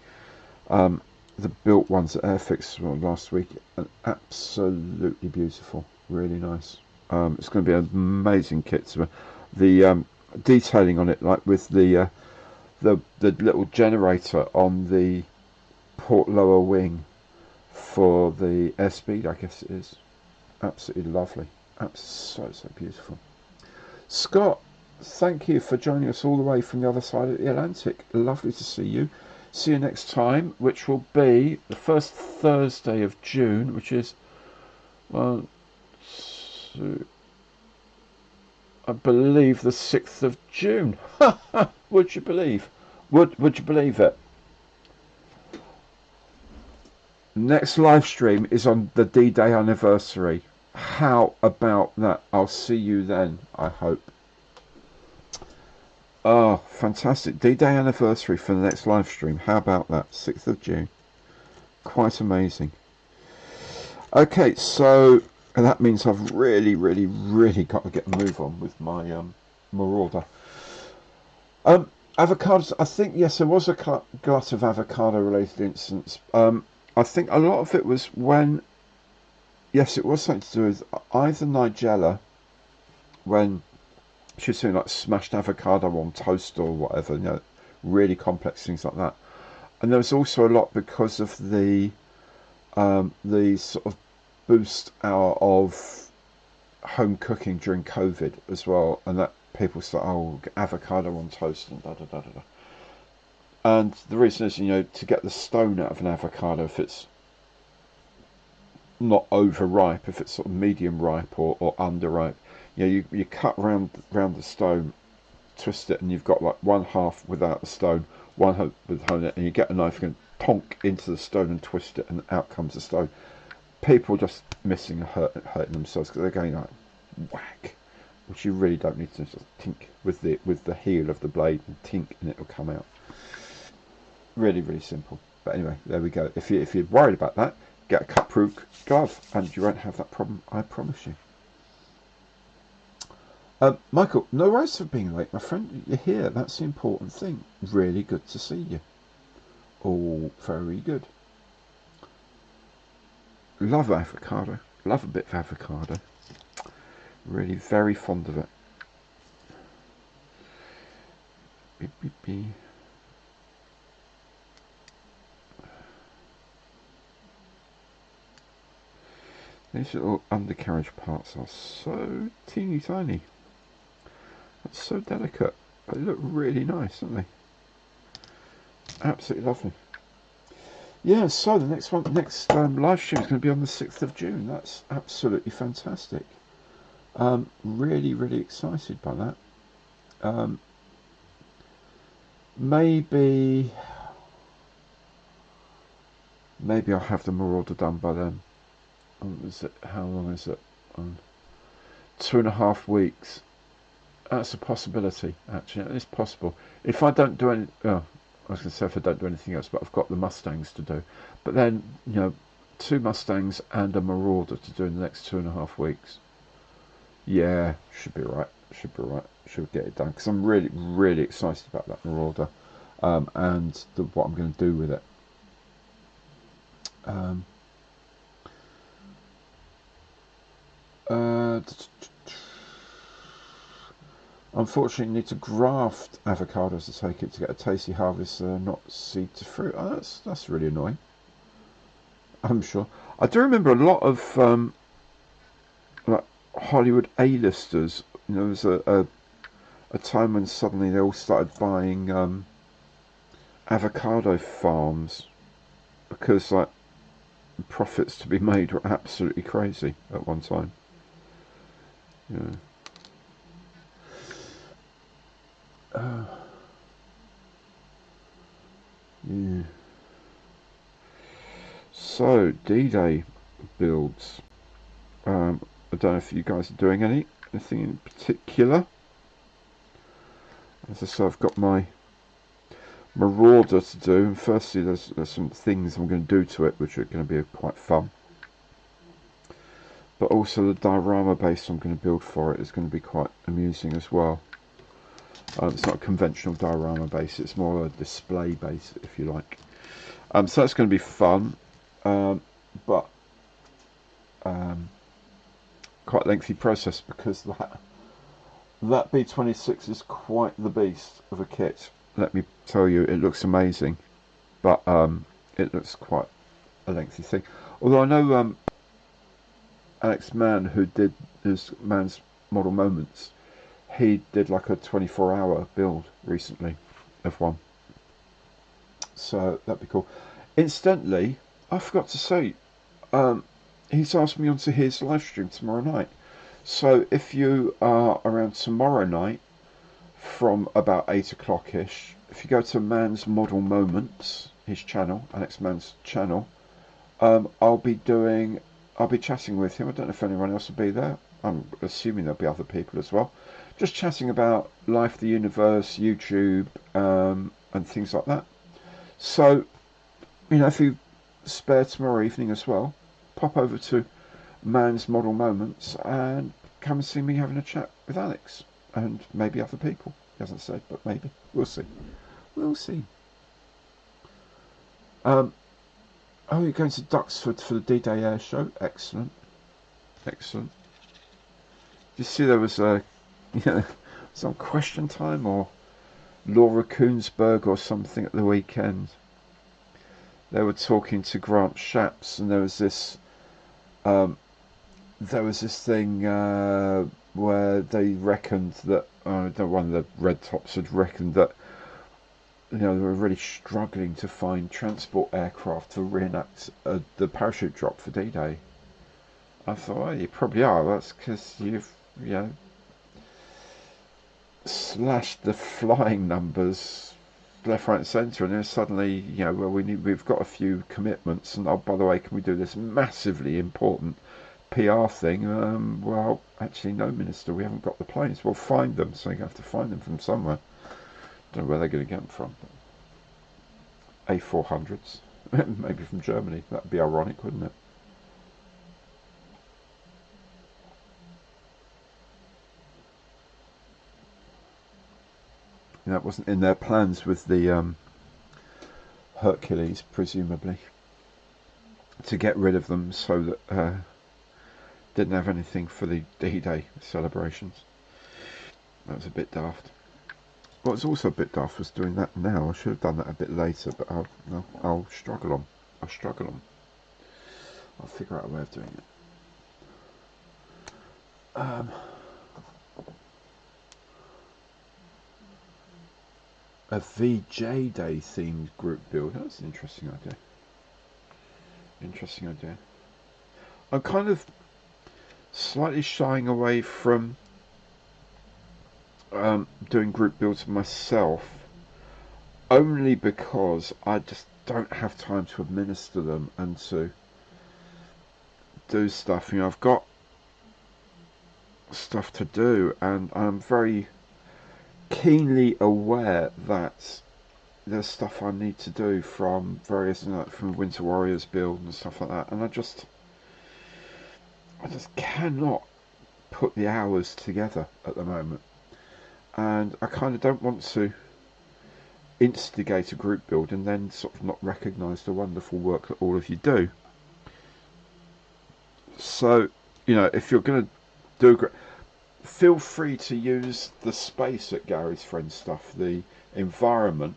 built ones at Airfix last week, and absolutely beautiful. Really nice. It's going to be an amazing kit. The detailing on it, like with the little generator on the port lower wing for the airspeed, I guess it is. Absolutely lovely. Absolutely so beautiful. Scott, thank you for joining us all the way from the other side of the Atlantic. Lovely to see you. See you next time, which will be the first Thursday of June, which is, well, I believe the 6th of June. Would you believe? Would you believe it? Next live stream is on the D-Day anniversary. How about that? I'll see you then, I hope. Oh, fantastic. D-Day anniversary for the next live stream. How about that? 6th of June. Quite amazing. Okay, so and that means I've really got to get a move on with my Marauder. Avocados, I think, yes, there was a glut of avocado-related incidents. I think a lot of it was when, yes, it was something to do with either Nigella, when she was doing like smashed avocado on toast or whatever, you know, really complex things like that. And there was also a lot because of the sort of boost out of home cooking during COVID as well, and that people start, oh, avocado on toast and da da da da da. And the reason is, you know, to get the stone out of an avocado, if it's not overripe, if it's sort of medium ripe or underripe, you know, you cut round the stone, twist it, and you've got like one half without the stone, one half with the it, and you get a knife and tonk into the stone and twist it, and out comes the stone. People just missing and hurting themselves because they're going like whack, which you really don't need to. Just tink with the heel of the blade and tink, and it'll come out. Really simple. But anyway, there we go. If you're worried about that, get a cut-proof glove, and you won't have that problem. I promise you. Michael, no worries for being late, my friend. You're here. That's the important thing. Really good to see you. All very good. Love avocado. Love a bit of avocado. Really very fond of it. Beep, beep, beep. These little undercarriage parts are so teeny tiny. That's so delicate. They look really nice, don't they? Absolutely lovely. Yeah, so the next live stream is going to be on the 6th of June. That's absolutely fantastic. Really excited by that. Maybe I'll have the Marauder done by then. How long is it? 2.5 weeks. That's a possibility, actually. It's possible. If I don't do any, I was going to say if I don't do anything else, but I've got the Mustangs to do. But then, you know, 2 Mustangs and a Marauder to do in the next 2.5 weeks. Yeah, should be right. Should get it done because I'm really excited about that Marauder, and what I'm going to do with it. Unfortunately, you need to graft avocados to take it to get a tasty harvest, not seed to fruit. Oh, that's really annoying. I'm sure. I do remember a lot of like Hollywood A-listers. You know, there was a time when suddenly they all started buying avocado farms because like profits to be made were absolutely crazy at one time. Yeah. Yeah. So D-Day builds. I don't know if you guys are doing anything in particular. As I say, I've got my Marauder to do, and firstly there's some things I'm going to do to it which are going to be quite fun, but also the diorama base I'm going to build for it is going to be quite amusing as well. It's not a conventional diorama base, it's more a display base if you like. So that's going to be fun, but quite a lengthy process because that B26 is quite the beast of a kit. Let me tell you, it looks amazing, but it looks quite a lengthy thing. Although I know Alex Mann, who did his Mann's Model Moments, he did like a 24-hour build recently of one. So that'd be cool. Incidentally, I forgot to say, he's asked me onto his live stream tomorrow night. So if you are around tomorrow night from about 8 o'clock ish, if you go to Mann's Model Moments, his channel, Alex Mann's channel, I'll be chatting with him. I don't know if anyone else will be there. I'm assuming there'll be other people as well. Just chatting about life, the universe, YouTube, and things like that. So, you know, if you spare tomorrow evening as well, pop over to Mann's Model Moments and come and see me having a chat with Alex and maybe other people. He hasn't said, but maybe. We'll see. We'll see. Oh, you're going to Duxford for the D-Day Air Show? Excellent. Excellent. Did you see there was some Question Time or Laura Koonsberg or something at the weekend? They were talking to Grant Shapps, and there was this thing where they reckoned that one of the Red Tops had reckoned that they were really struggling to find transport aircraft to reenact the parachute drop for D-Day. I thought, well, you probably are. That's because you've slashed the flying numbers left, right, and centre, and then suddenly, well, we've got a few commitments, and oh, by the way, can we do this massively important PR thing? Well, actually, no, Minister, we haven't got the planes. We'll find them, so you have to find them from somewhere. Don't know where they're going to get them from. A400s, maybe from Germany. That'd be ironic, wouldn't it? That wasn't in their plans with the Hercules, presumably, to get rid of them so that didn't have anything for the D-Day celebrations. That was a bit daft. What's also a bit daft was doing that now. I should have done that a bit later, but I'll struggle on. I'll struggle on. I'll figure out a way of doing it. A VJ Day themed group build. That's an interesting idea. Interesting idea. I'm kind of slightly shying away from doing group builds myself, only because I just don't have time to administer them and to do stuff. I've got stuff to do, and I'm very keenly aware that there's stuff I need to do from various, from Winter Warriors build and stuff like that, and I just cannot put the hours together at the moment. And I kind of don't want to instigate a group build and then sort of not recognise the wonderful work that all of you do. So, if you're going to do feel free to use the space at Gary's Friend Stuff, the environment,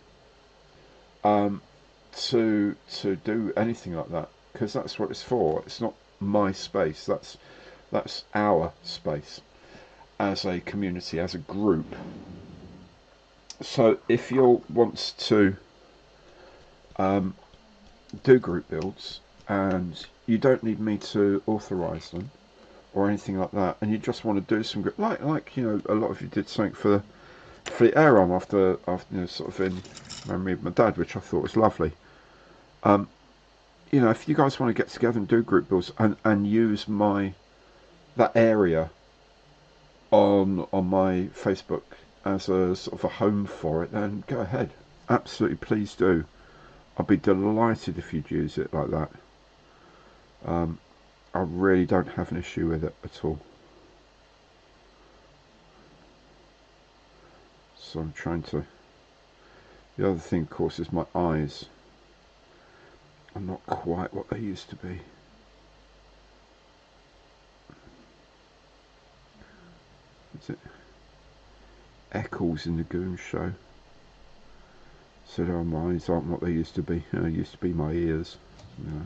to do anything like that, because that's what it's for. It's not my space. That's our space as a community, as a group. So if you want to do group builds, and you don't need me to authorise them or anything like that, and you just want to do some group, like a lot of you did something for Fleet Air on after you know, sort of in memory of my dad, which I thought was lovely. You know, if you guys want to get together and do group builds and use that area on my Facebook as a sort of a home for it, then go ahead. Absolutely, please do. I'd be delighted if you'd use it like that. I really don't have an issue with it at all. So I'm trying to... The other thing, of course, is my eyes are not quite what they used to be. Is it? Eccles in the Goon Show said, "Oh, my eyes aren't what they used to be. They used to be my ears." You know,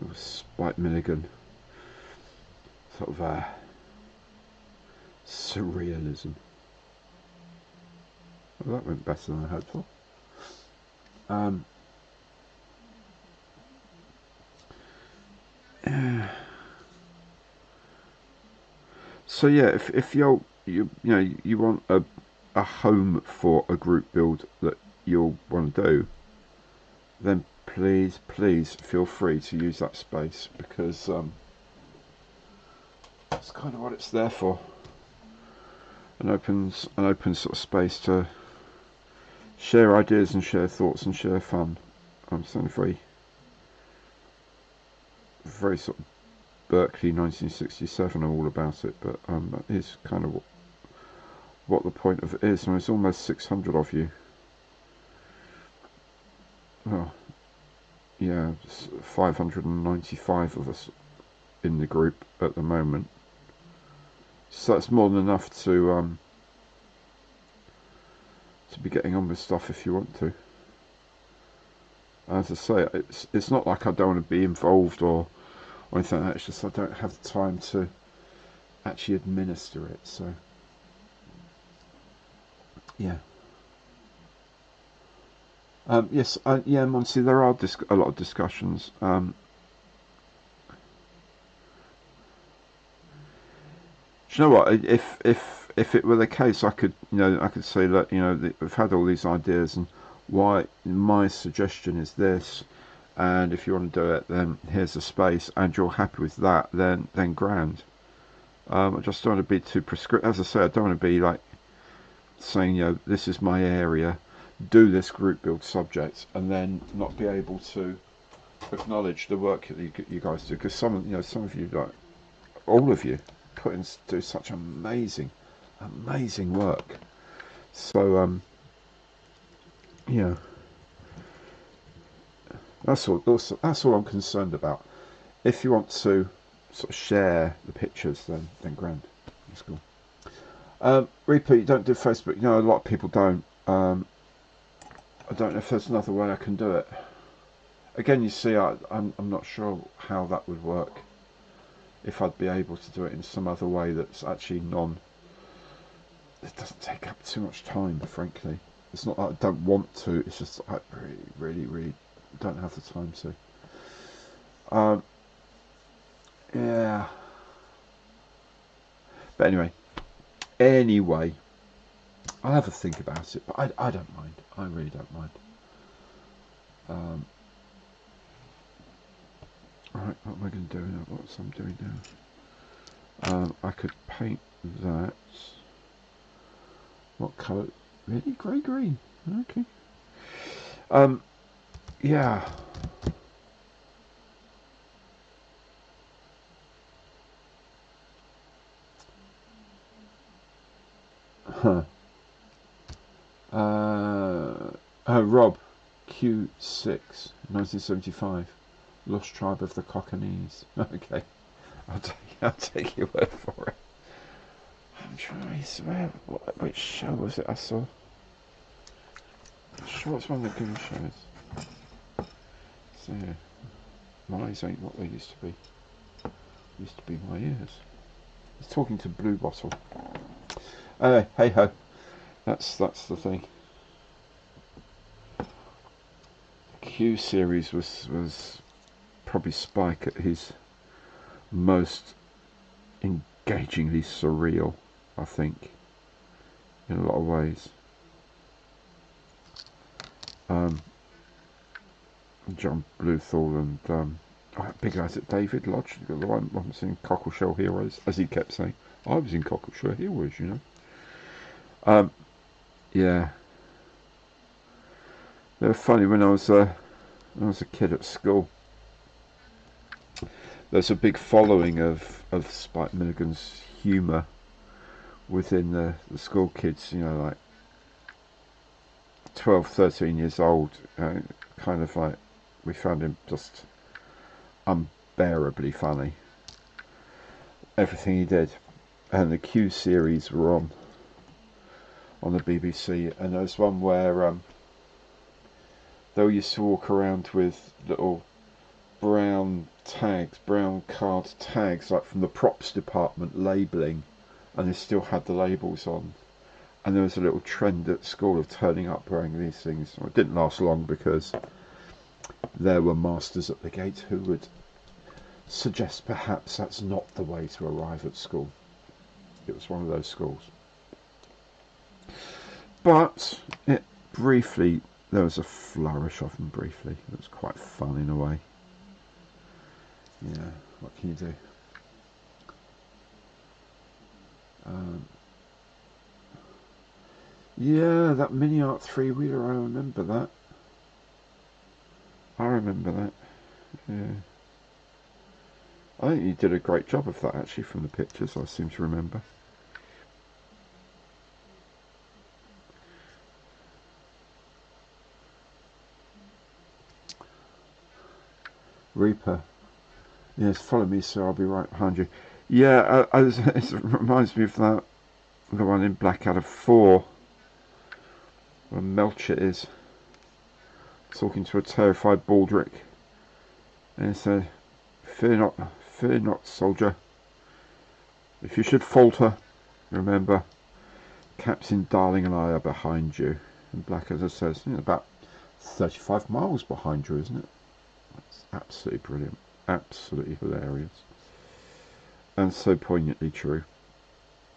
it was Spike Milligan. Sort of surrealism. Well, that went better than I hoped for. So yeah, if you know you want a home for a group build that you'll want to do, then please feel free to use that space, because that's kind of what it's there for. An open sort of space to share ideas and share thoughts and share fun. I'm sounding very sort of Berkeley 1967 are all about it, but that is kind of what the point of it is. And it's almost 600 of you. Well, yeah, 595 of us in the group at the moment. So that's more than enough to be getting on with stuff if you want to. As I say, it's not like I don't want to be involved or anything like that. It's just I don't have the time to actually administer it. So yeah. Yes, yeah, Monty, there are a lot of discussions. Do you know what? If it were the case, I could say that, you know, we've had all these ideas, and why my suggestion is this, and if you want to do it, then here's a space, and you're happy with that, then grand. I just don't want to be too prescriptive. As I say, I don't want to be like saying, you know, this is my area, do this group build subject, and then not be able to acknowledge the work that you guys do, because some of you, like all of you, do such amazing work. So yeah, that's all I'm concerned about. If you want to sort of share the pictures, then grand. That's cool. Repeat, don't do Facebook. You know, a lot of people don't. I don't know if there's another way I can do it. Again, you see, I'm not sure how that would work. If I'd be able to do it in some other way that's actually it doesn't take up too much time, frankly. It's not that I don't want to, it's just I really don't have the time to. Yeah. But anyway, I'll have a think about it, but I don't mind. I really don't mind. Right, what am I going to do now? What's I'm doing now? I could paint that. What colour? Really? Grey-green. Okay. Yeah. Huh. Rob, Q6, 1975. Lost Tribe of the Cockney's. Okay. I'll take your word for it. I'm trying to swear, which show was it I saw? I'm sure it's one of the good shows. So, my eyes ain't what they used to be. Used to be my ears. I was talking to Blue Bottle. Hey ho. That's the thing. Q series was probably Spike at his most engagingly surreal, I think. in a lot of ways. John Bluthal and big guys at David Lodge, the one was in Cockleshell Heroes, as he kept saying. I was in Cockleshell Heroes, you know. Yeah, they were funny when I was a kid at school. There's a big following of Spike Milligan's humour within the school kids, you know, like 12, 13 years old, kind of like, we found him just unbearably funny. Everything he did. And the Q series were on the BBC, and there was one where they used to walk around with little brown card tags, like from the props department, labelling, and they still had the labels on. And there was a little trend at school of turning up wearing these things. Well, it didn't last long because there were masters at the gate who would suggest perhaps that's not the way to arrive at school. It was one of those schools. But it briefly, there was a flourish of them briefly. It was quite fun in a way. Yeah, what can you do? Yeah, that Mini Art 3-wheeler, I remember that. I remember that. Yeah. I think you did a great job of that, actually, from the pictures, I seem to remember. Reaper. Yes, follow me, sir, I'll be right behind you. Yeah, it reminds me of that, the one in Blackadder 4, where Melcher is talking to a terrified Baldric. And he said, fear not, soldier. If you should falter, remember, Captain Darling and I are behind you. And Blackadder says, about 35 miles behind you, isn't it? That's absolutely brilliant. Absolutely hilarious. And so poignantly true.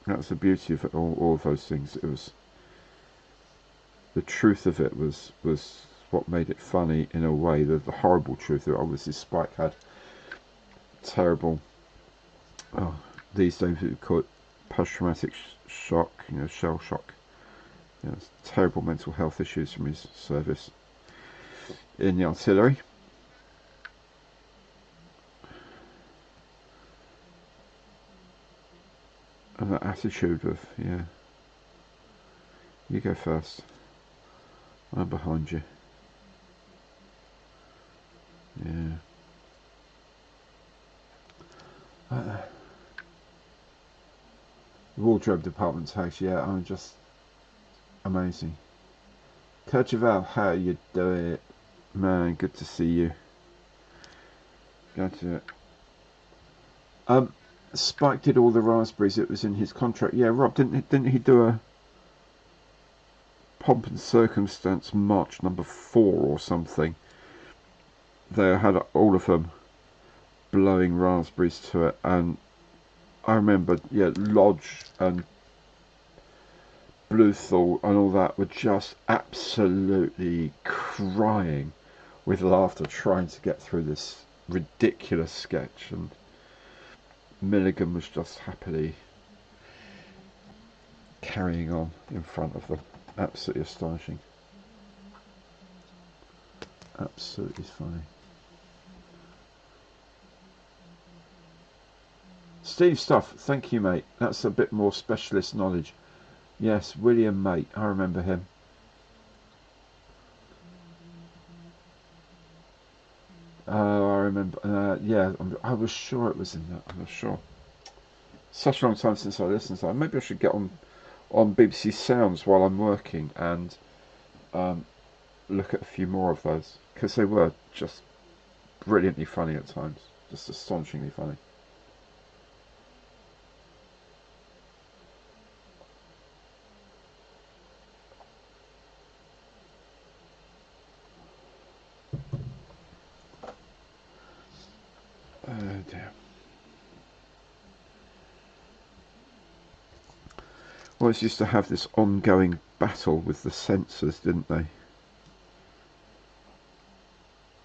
That's the beauty of it, all of those things. It was, the truth of it was what made it funny in a way. The horrible truth of it, obviously Spike had terrible, these days we would call it post-traumatic shock, shell shock. Terrible mental health issues from his service in the artillery. And that attitude of, you go first, I'm behind you. Yeah. The wardrobe department tags, I'm just amazing. Kercheval, how you doing? Man, good to see you. Glad to. Spike did all the raspberries. It was in his contract. Yeah, Rob, didn't he do a Pomp and Circumstance March number 4 or something? They had all of them blowing raspberries to it, and I remember, Lodge and Bluthal and all that were just absolutely crying with laughter trying to get through this ridiculous sketch, and Milligan was just happily carrying on in front of them. Absolutely astonishing. Absolutely funny. Steve Stuff, thank you, mate. That's a bit more specialist knowledge. Yes, William, mate, I remember him. I remember. I was sure it was in that. I was sure. Such a long time since I listened to that. Maybe I should get on BBC Sounds while I'm working and look at a few more of those, because they were just brilliantly funny at times. Just astonishingly funny. Dear. always used to have this ongoing battle with the censors, didn't they?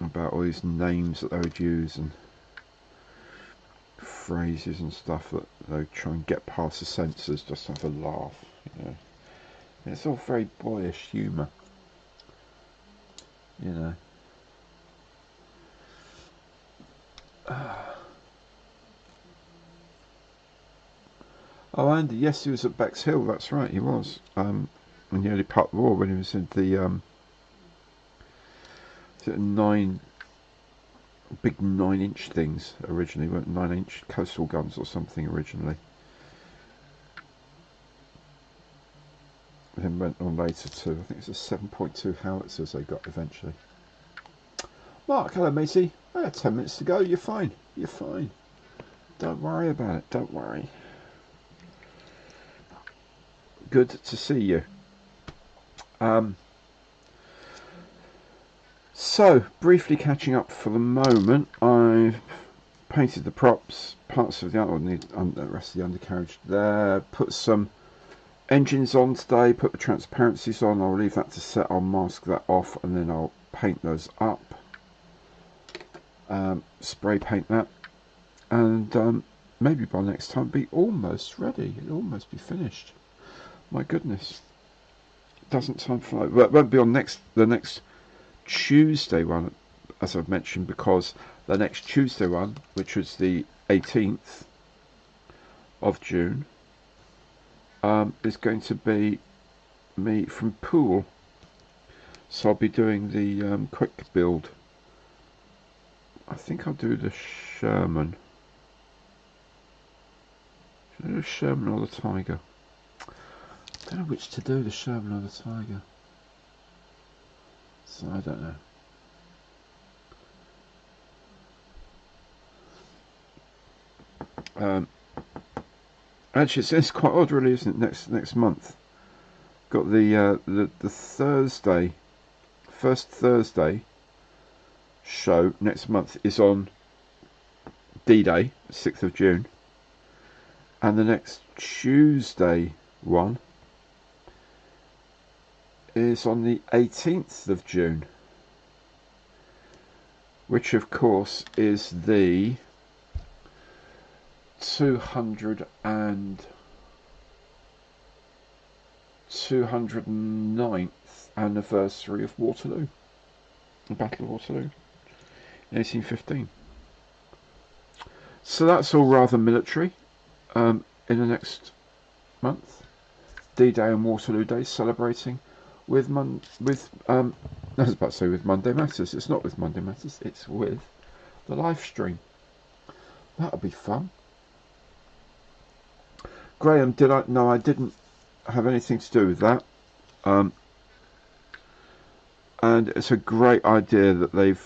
About all these names that they would use and phrases and stuff that they would try and get past the censors just to have a laugh. You know, it's all very boyish humour. You know. Oh, Andy, yes, he was at Bexhill. That's right, he was. In the early part of the war, when he was in the big 9-inch things originally, weren't 9-inch coastal guns or something originally. Then went on later to, I think it's a 7.2 howitzers they got eventually. Mark, hello matey. 10 minutes to go. You're fine. You're fine. Don't worry about it. Don't worry. Good to see you. So, briefly catching up for the moment, I've painted the props, parts of the rest of the undercarriage there, put some engines on today, put the transparencies on. I'll leave that to set, I'll mask that off, and then I'll paint those up, spray paint that, and maybe by next time be almost ready. It'll almost be finished. My goodness, doesn't time fly? Well, it won't be on the next Tuesday one, as I've mentioned, because the next Tuesday one, which was the 18th of June, is going to be me from Poole. So I'll be doing the quick build. I think I'll do the Sherman. Should I do the Sherman or the Tiger? I don't know which to do, the Sherman or the Tiger. So I don't know. Actually, it's quite odd, really, isn't it? Next month, got the Thursday, first Thursday show next month is on D-Day, 6th of June, and the next Tuesday one is on the 18th of June, which of course is the 209th anniversary of Waterloo, the Battle of Waterloo in 1815. So that's all rather military. In the next month, D-Day and Waterloo Day, celebrating with I was about to say with Monday Matters. It's not with Monday Matters, it's with the live stream. That'll be fun. Graham, did I? No, I didn't have anything to do with that. And it's a great idea that they've,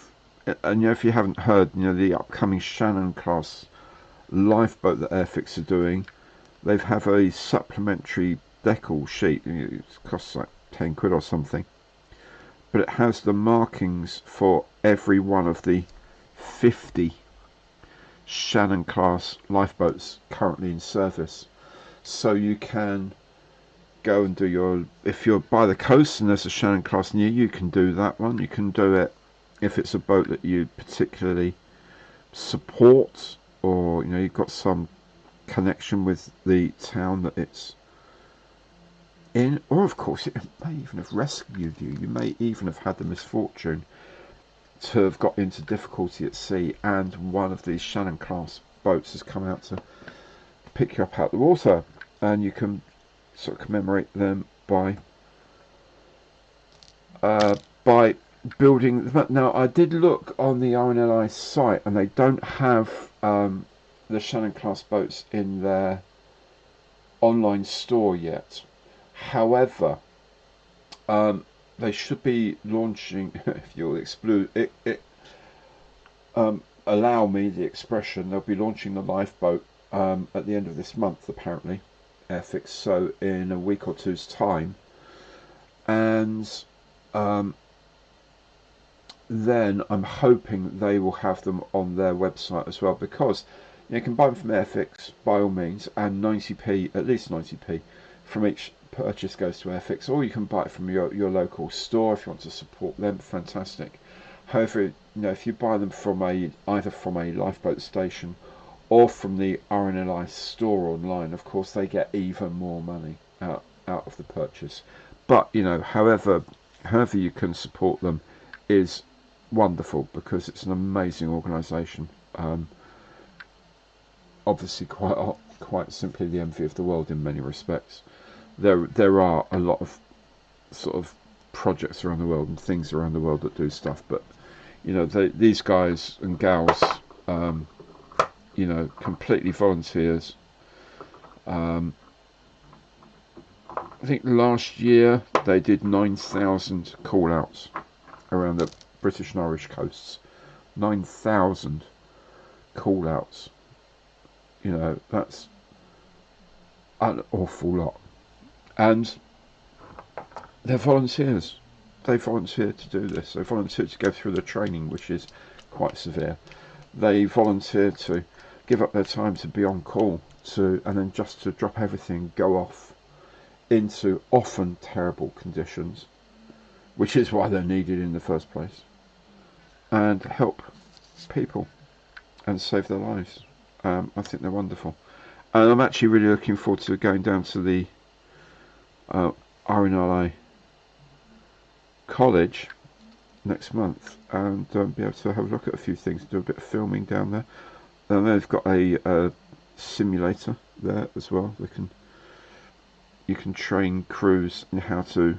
and if you haven't heard, the upcoming Shannon class lifeboat that Airfix are doing, they have a supplementary decal sheet. It costs like 10 quid or something, but it has the markings for every one of the 50 Shannon class lifeboats currently in service. So you can go and do if you're by the coast and there's a Shannon class near you, can do that one. You can do it if it's a boat that you particularly support, or you've got some connection with the town that it's in, or of course it may even have rescued you. You may even have had the misfortune to have got into difficulty at sea, and one of these Shannon class boats has come out to pick you up out of the water, and you can sort of commemorate them by building. Now, I did look on the RNLI site, and they don't have the Shannon class boats in their online store yet. However, they should be launching, if you'll allow me the expression, they'll be launching the lifeboat at the end of this month, apparently, Airfix, so in a week or two's time. And then I'm hoping they will have them on their website as well, because you can buy them from Airfix by all means, and 90p, at least 90p from each purchase goes to Airfix, or you can buy it from your local store if you want to support them. Fantastic. However, if you buy them from either from a lifeboat station or from the RNLI store online, of course they get even more money out of the purchase. But however you can support them is wonderful, because it's an amazing organisation. Obviously, quite simply the envy of the world in many respects. There are a lot of sort of projects around the world and things around the world that do stuff, but these guys and gals, completely volunteers. I think last year they did 9,000 call-outs around the British and Irish coasts. 9,000 call-outs. That's an awful lot. And they're volunteers. They volunteered to do this. They volunteered to go through the training, which is quite severe. They volunteered to give up their time to be on call, and then just to drop everything, go off into often terrible conditions, which is why they're needed in the first place, and help people and save their lives. I think they're wonderful, and I'm actually really looking forward to going down to the RNLI college next month and be able to have a look at a few things, do a bit of filming down there. And they've got a simulator there as well. You can train crews in how to,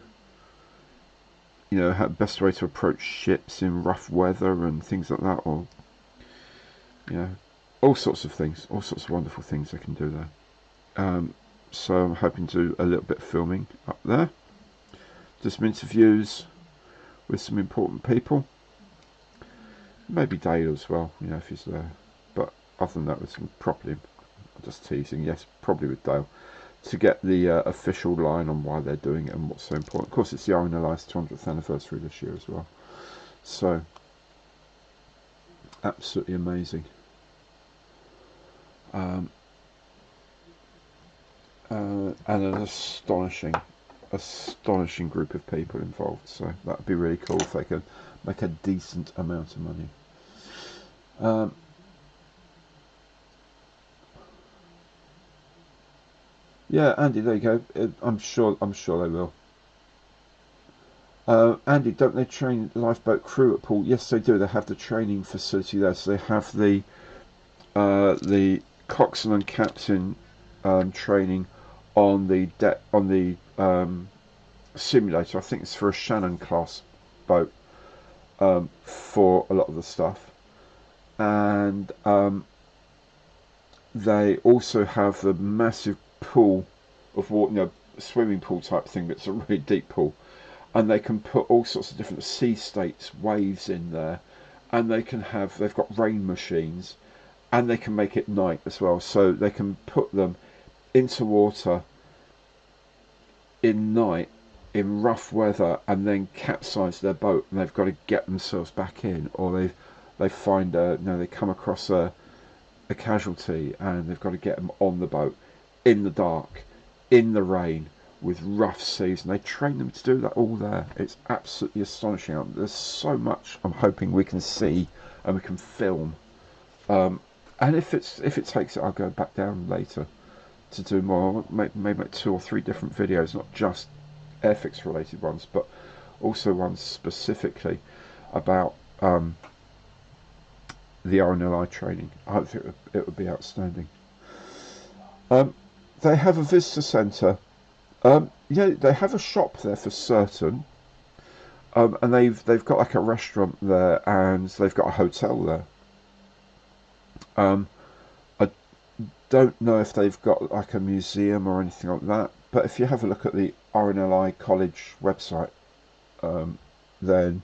how best way to approach ships in rough weather and things like that, or all sorts of things, all sorts of wonderful things they can do there. So I'm hoping to do a little bit of filming up there, do some interviews with some important people, maybe Dale as well, if he's there. But other than that, with some properly, I'm just teasing, yes, probably with Dale, to get the official line on why they're doing it and what's so important. Of course, it's the RNLI's 200th anniversary this year as well, so absolutely amazing. And an astonishing group of people involved, so that would be really cool if they could make a decent amount of money. Yeah, Andy, there you go. I'm sure they will. Andy, don't they train lifeboat crew at Poole? Yes, they do. They have the training facility there, so they have the coxswain and captain training on the simulator. I think it's for a Shannon class boat for a lot of the stuff, and they also have the massive pool of water, swimming pool type thing that's a really deep pool, and they can put all sorts of different sea states waves in there, and they've got rain machines, and they can make it night as well, so they can put them into water in night in rough weather and then capsize their boat, and they've got to get themselves back in, or they find they come across a casualty and they've got to get them on the boat in the dark, in the rain, with rough seas, and they train them to do that all there. It's absolutely astonishing. There's so much I'm hoping we can see and we can film, and if it takes it, I'll go back down later to do more, maybe make 2 or 3 different videos, not just Airfix related ones, but also ones specifically about the RNLI training. I think it would be outstanding. They have a visitor centre. Yeah, they have a shop there for certain, and they've got like a restaurant there, and they've got a hotel there. I don't know if they've got like a museum or anything like that, but if you have a look at the RNLI College website, then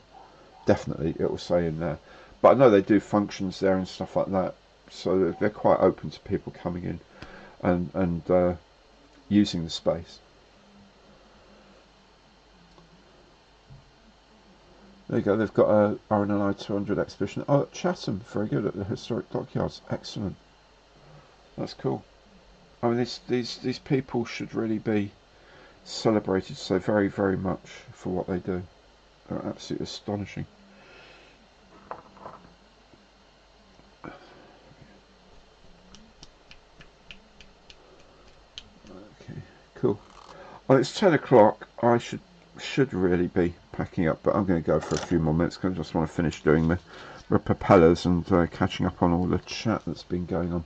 definitely it will say in there. But I know they do functions there and stuff like that, so they're quite open to people coming in and using the space. There you go, they've got a RNLI 200 exhibition. Oh, at Chatham, very good, at the Historic Dockyards. Excellent. That's cool. I mean, these people should really be celebrated so very, very much for what they do. They're absolutely astonishing. Okay, cool. Well, it's 10 o'clock. I should really be packing up, but I'm going to go for a few more minutes because I just want to finish doing my propellers and catching up on all the chat that's been going on.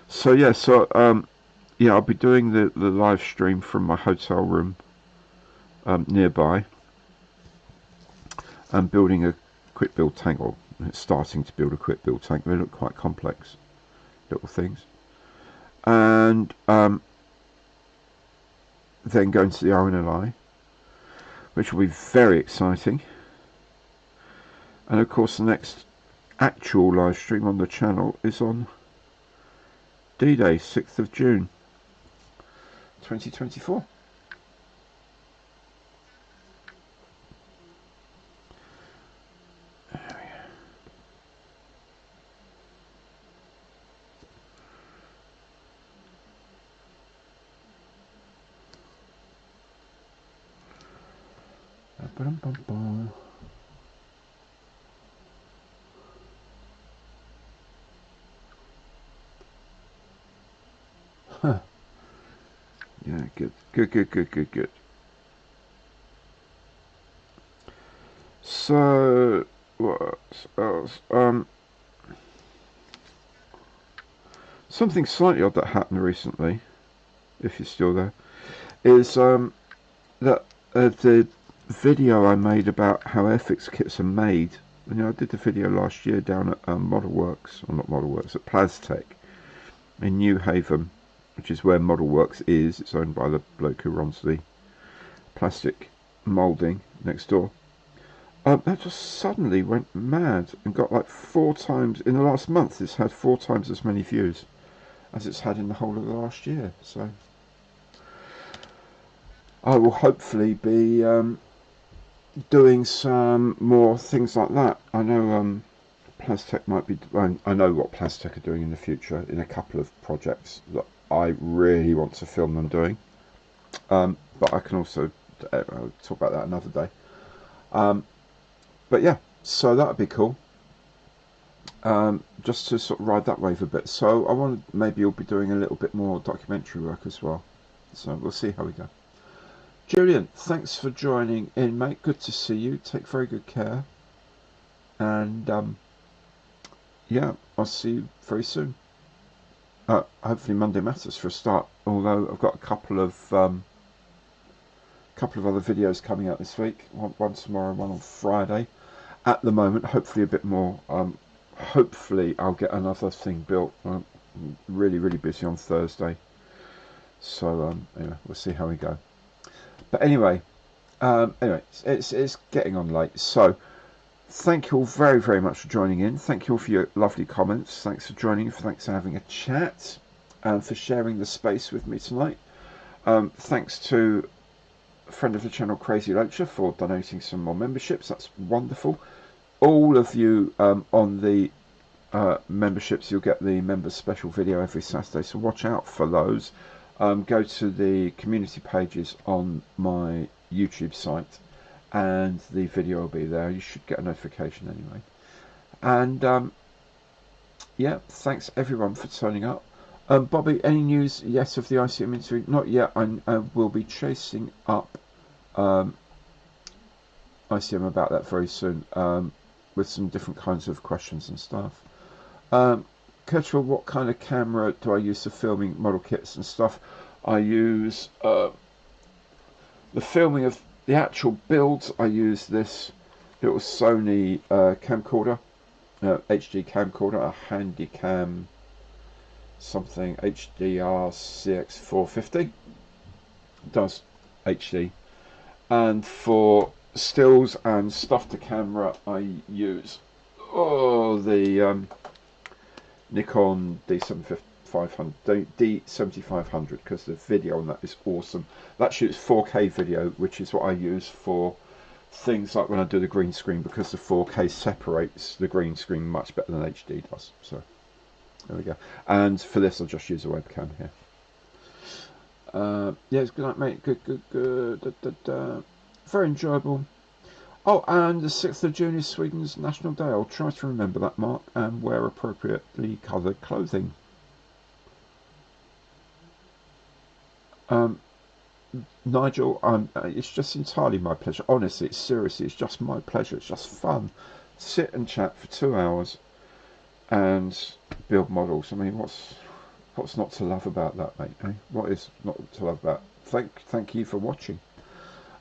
So yeah, yeah, I'll be doing the live stream from my hotel room nearby. I'm building a quick build tank, or it's starting to build a quick build tank. They look quite complex little things. And then going to the RNLI, which will be very exciting. And of course the next actual live stream on the channel is on D-Day, 6th of June 2024. Huh. Yeah, good. So, what else? Something slightly odd that happened recently, if you're still there, is that the video I made about how Airfix kits are made. You know, I did the video last year down at Modelworks, or not Modelworks, at Plastech in New Haven, which is where Modelworks is. It's owned by the bloke who runs the plastic moulding next door. That just suddenly went mad and got like 4 times in the last month. It's had 4 times as many views as it's had in the whole of the last year. So I will hopefully be doing some more things like that. I know Plastech might be. I know what Plastech are doing in the future in a couple of projects that I really want to film them doing. But I can also talk about that another day. But yeah, so that would be cool. Just to sort of ride that wave a bit. So I want to, maybe you'll be doing a little bit more documentary work as well. So we'll see how we go. Julian, thanks for joining in, mate. Good to see you. Take very good care. And yeah, I'll see you very soon. Hopefully Monday Matters for a start. Although I've got a couple of other videos coming out this week. One tomorrow, one on Friday. At the moment, hopefully a bit more. Hopefully I'll get another thing built. I'm really busy on Thursday. So anyway, we'll see how we go. But anyway, it's getting on late. So thank you all very much for joining in. Thank you all for your lovely comments. Thanks for joining. Thanks for having a chat, and for sharing the space with me tonight. Thanks to a friend of the channel, Crazy Loacher, for donating some more memberships. That's wonderful. All of you on the memberships, you'll get the members special video every Saturday, so watch out for those. Go to the community pages on my YouTube site and the video will be there. You should get a notification anyway. And yeah, thanks everyone for turning up. Bobby, any news yet of the ICM interview? Not yet. I will be chasing up ICM about that very soon, with some different kinds of questions and stuff. Ketrel, what kind of camera do I use for filming model kits and stuff? I use the filming of the actual builds. I use this little Sony camcorder, HD camcorder, a Handycam something HDR CX450. Does HD. And for stills and stuff to camera, I use the Nikon D7500 because the video on that is awesome. That shoots 4K video, which is what I use for things like when I do the green screen, because the 4K separates the green screen much better than HD does. So there we go. And for this, I'll just use a webcam here. Yeah, it's good night, mate. Good. Very enjoyable. Oh, and the 6th of June is Sweden's National Day. I'll try to remember that, Mark, and wear appropriately coloured clothing. Um, Nigel, it's just entirely my pleasure. Honestly, seriously, it's just my pleasure. It's just fun. Sit and chat for 2 hours and build models. I mean, what's not to love about that, mate? Eh? What is not to love about? Thank you for watching.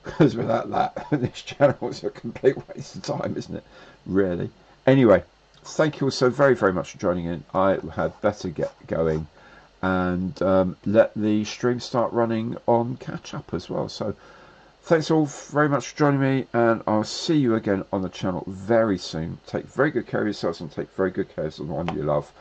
Because without that, this channel is a complete waste of time, isn't it? Really. Anyway, thank you all so very, very much for joining in. I had better get going and let the stream start running on catch up as well. So thanks all very much for joining me, and I'll see you again on the channel very soon. Take very good care of yourselves and take very good care of the one you love.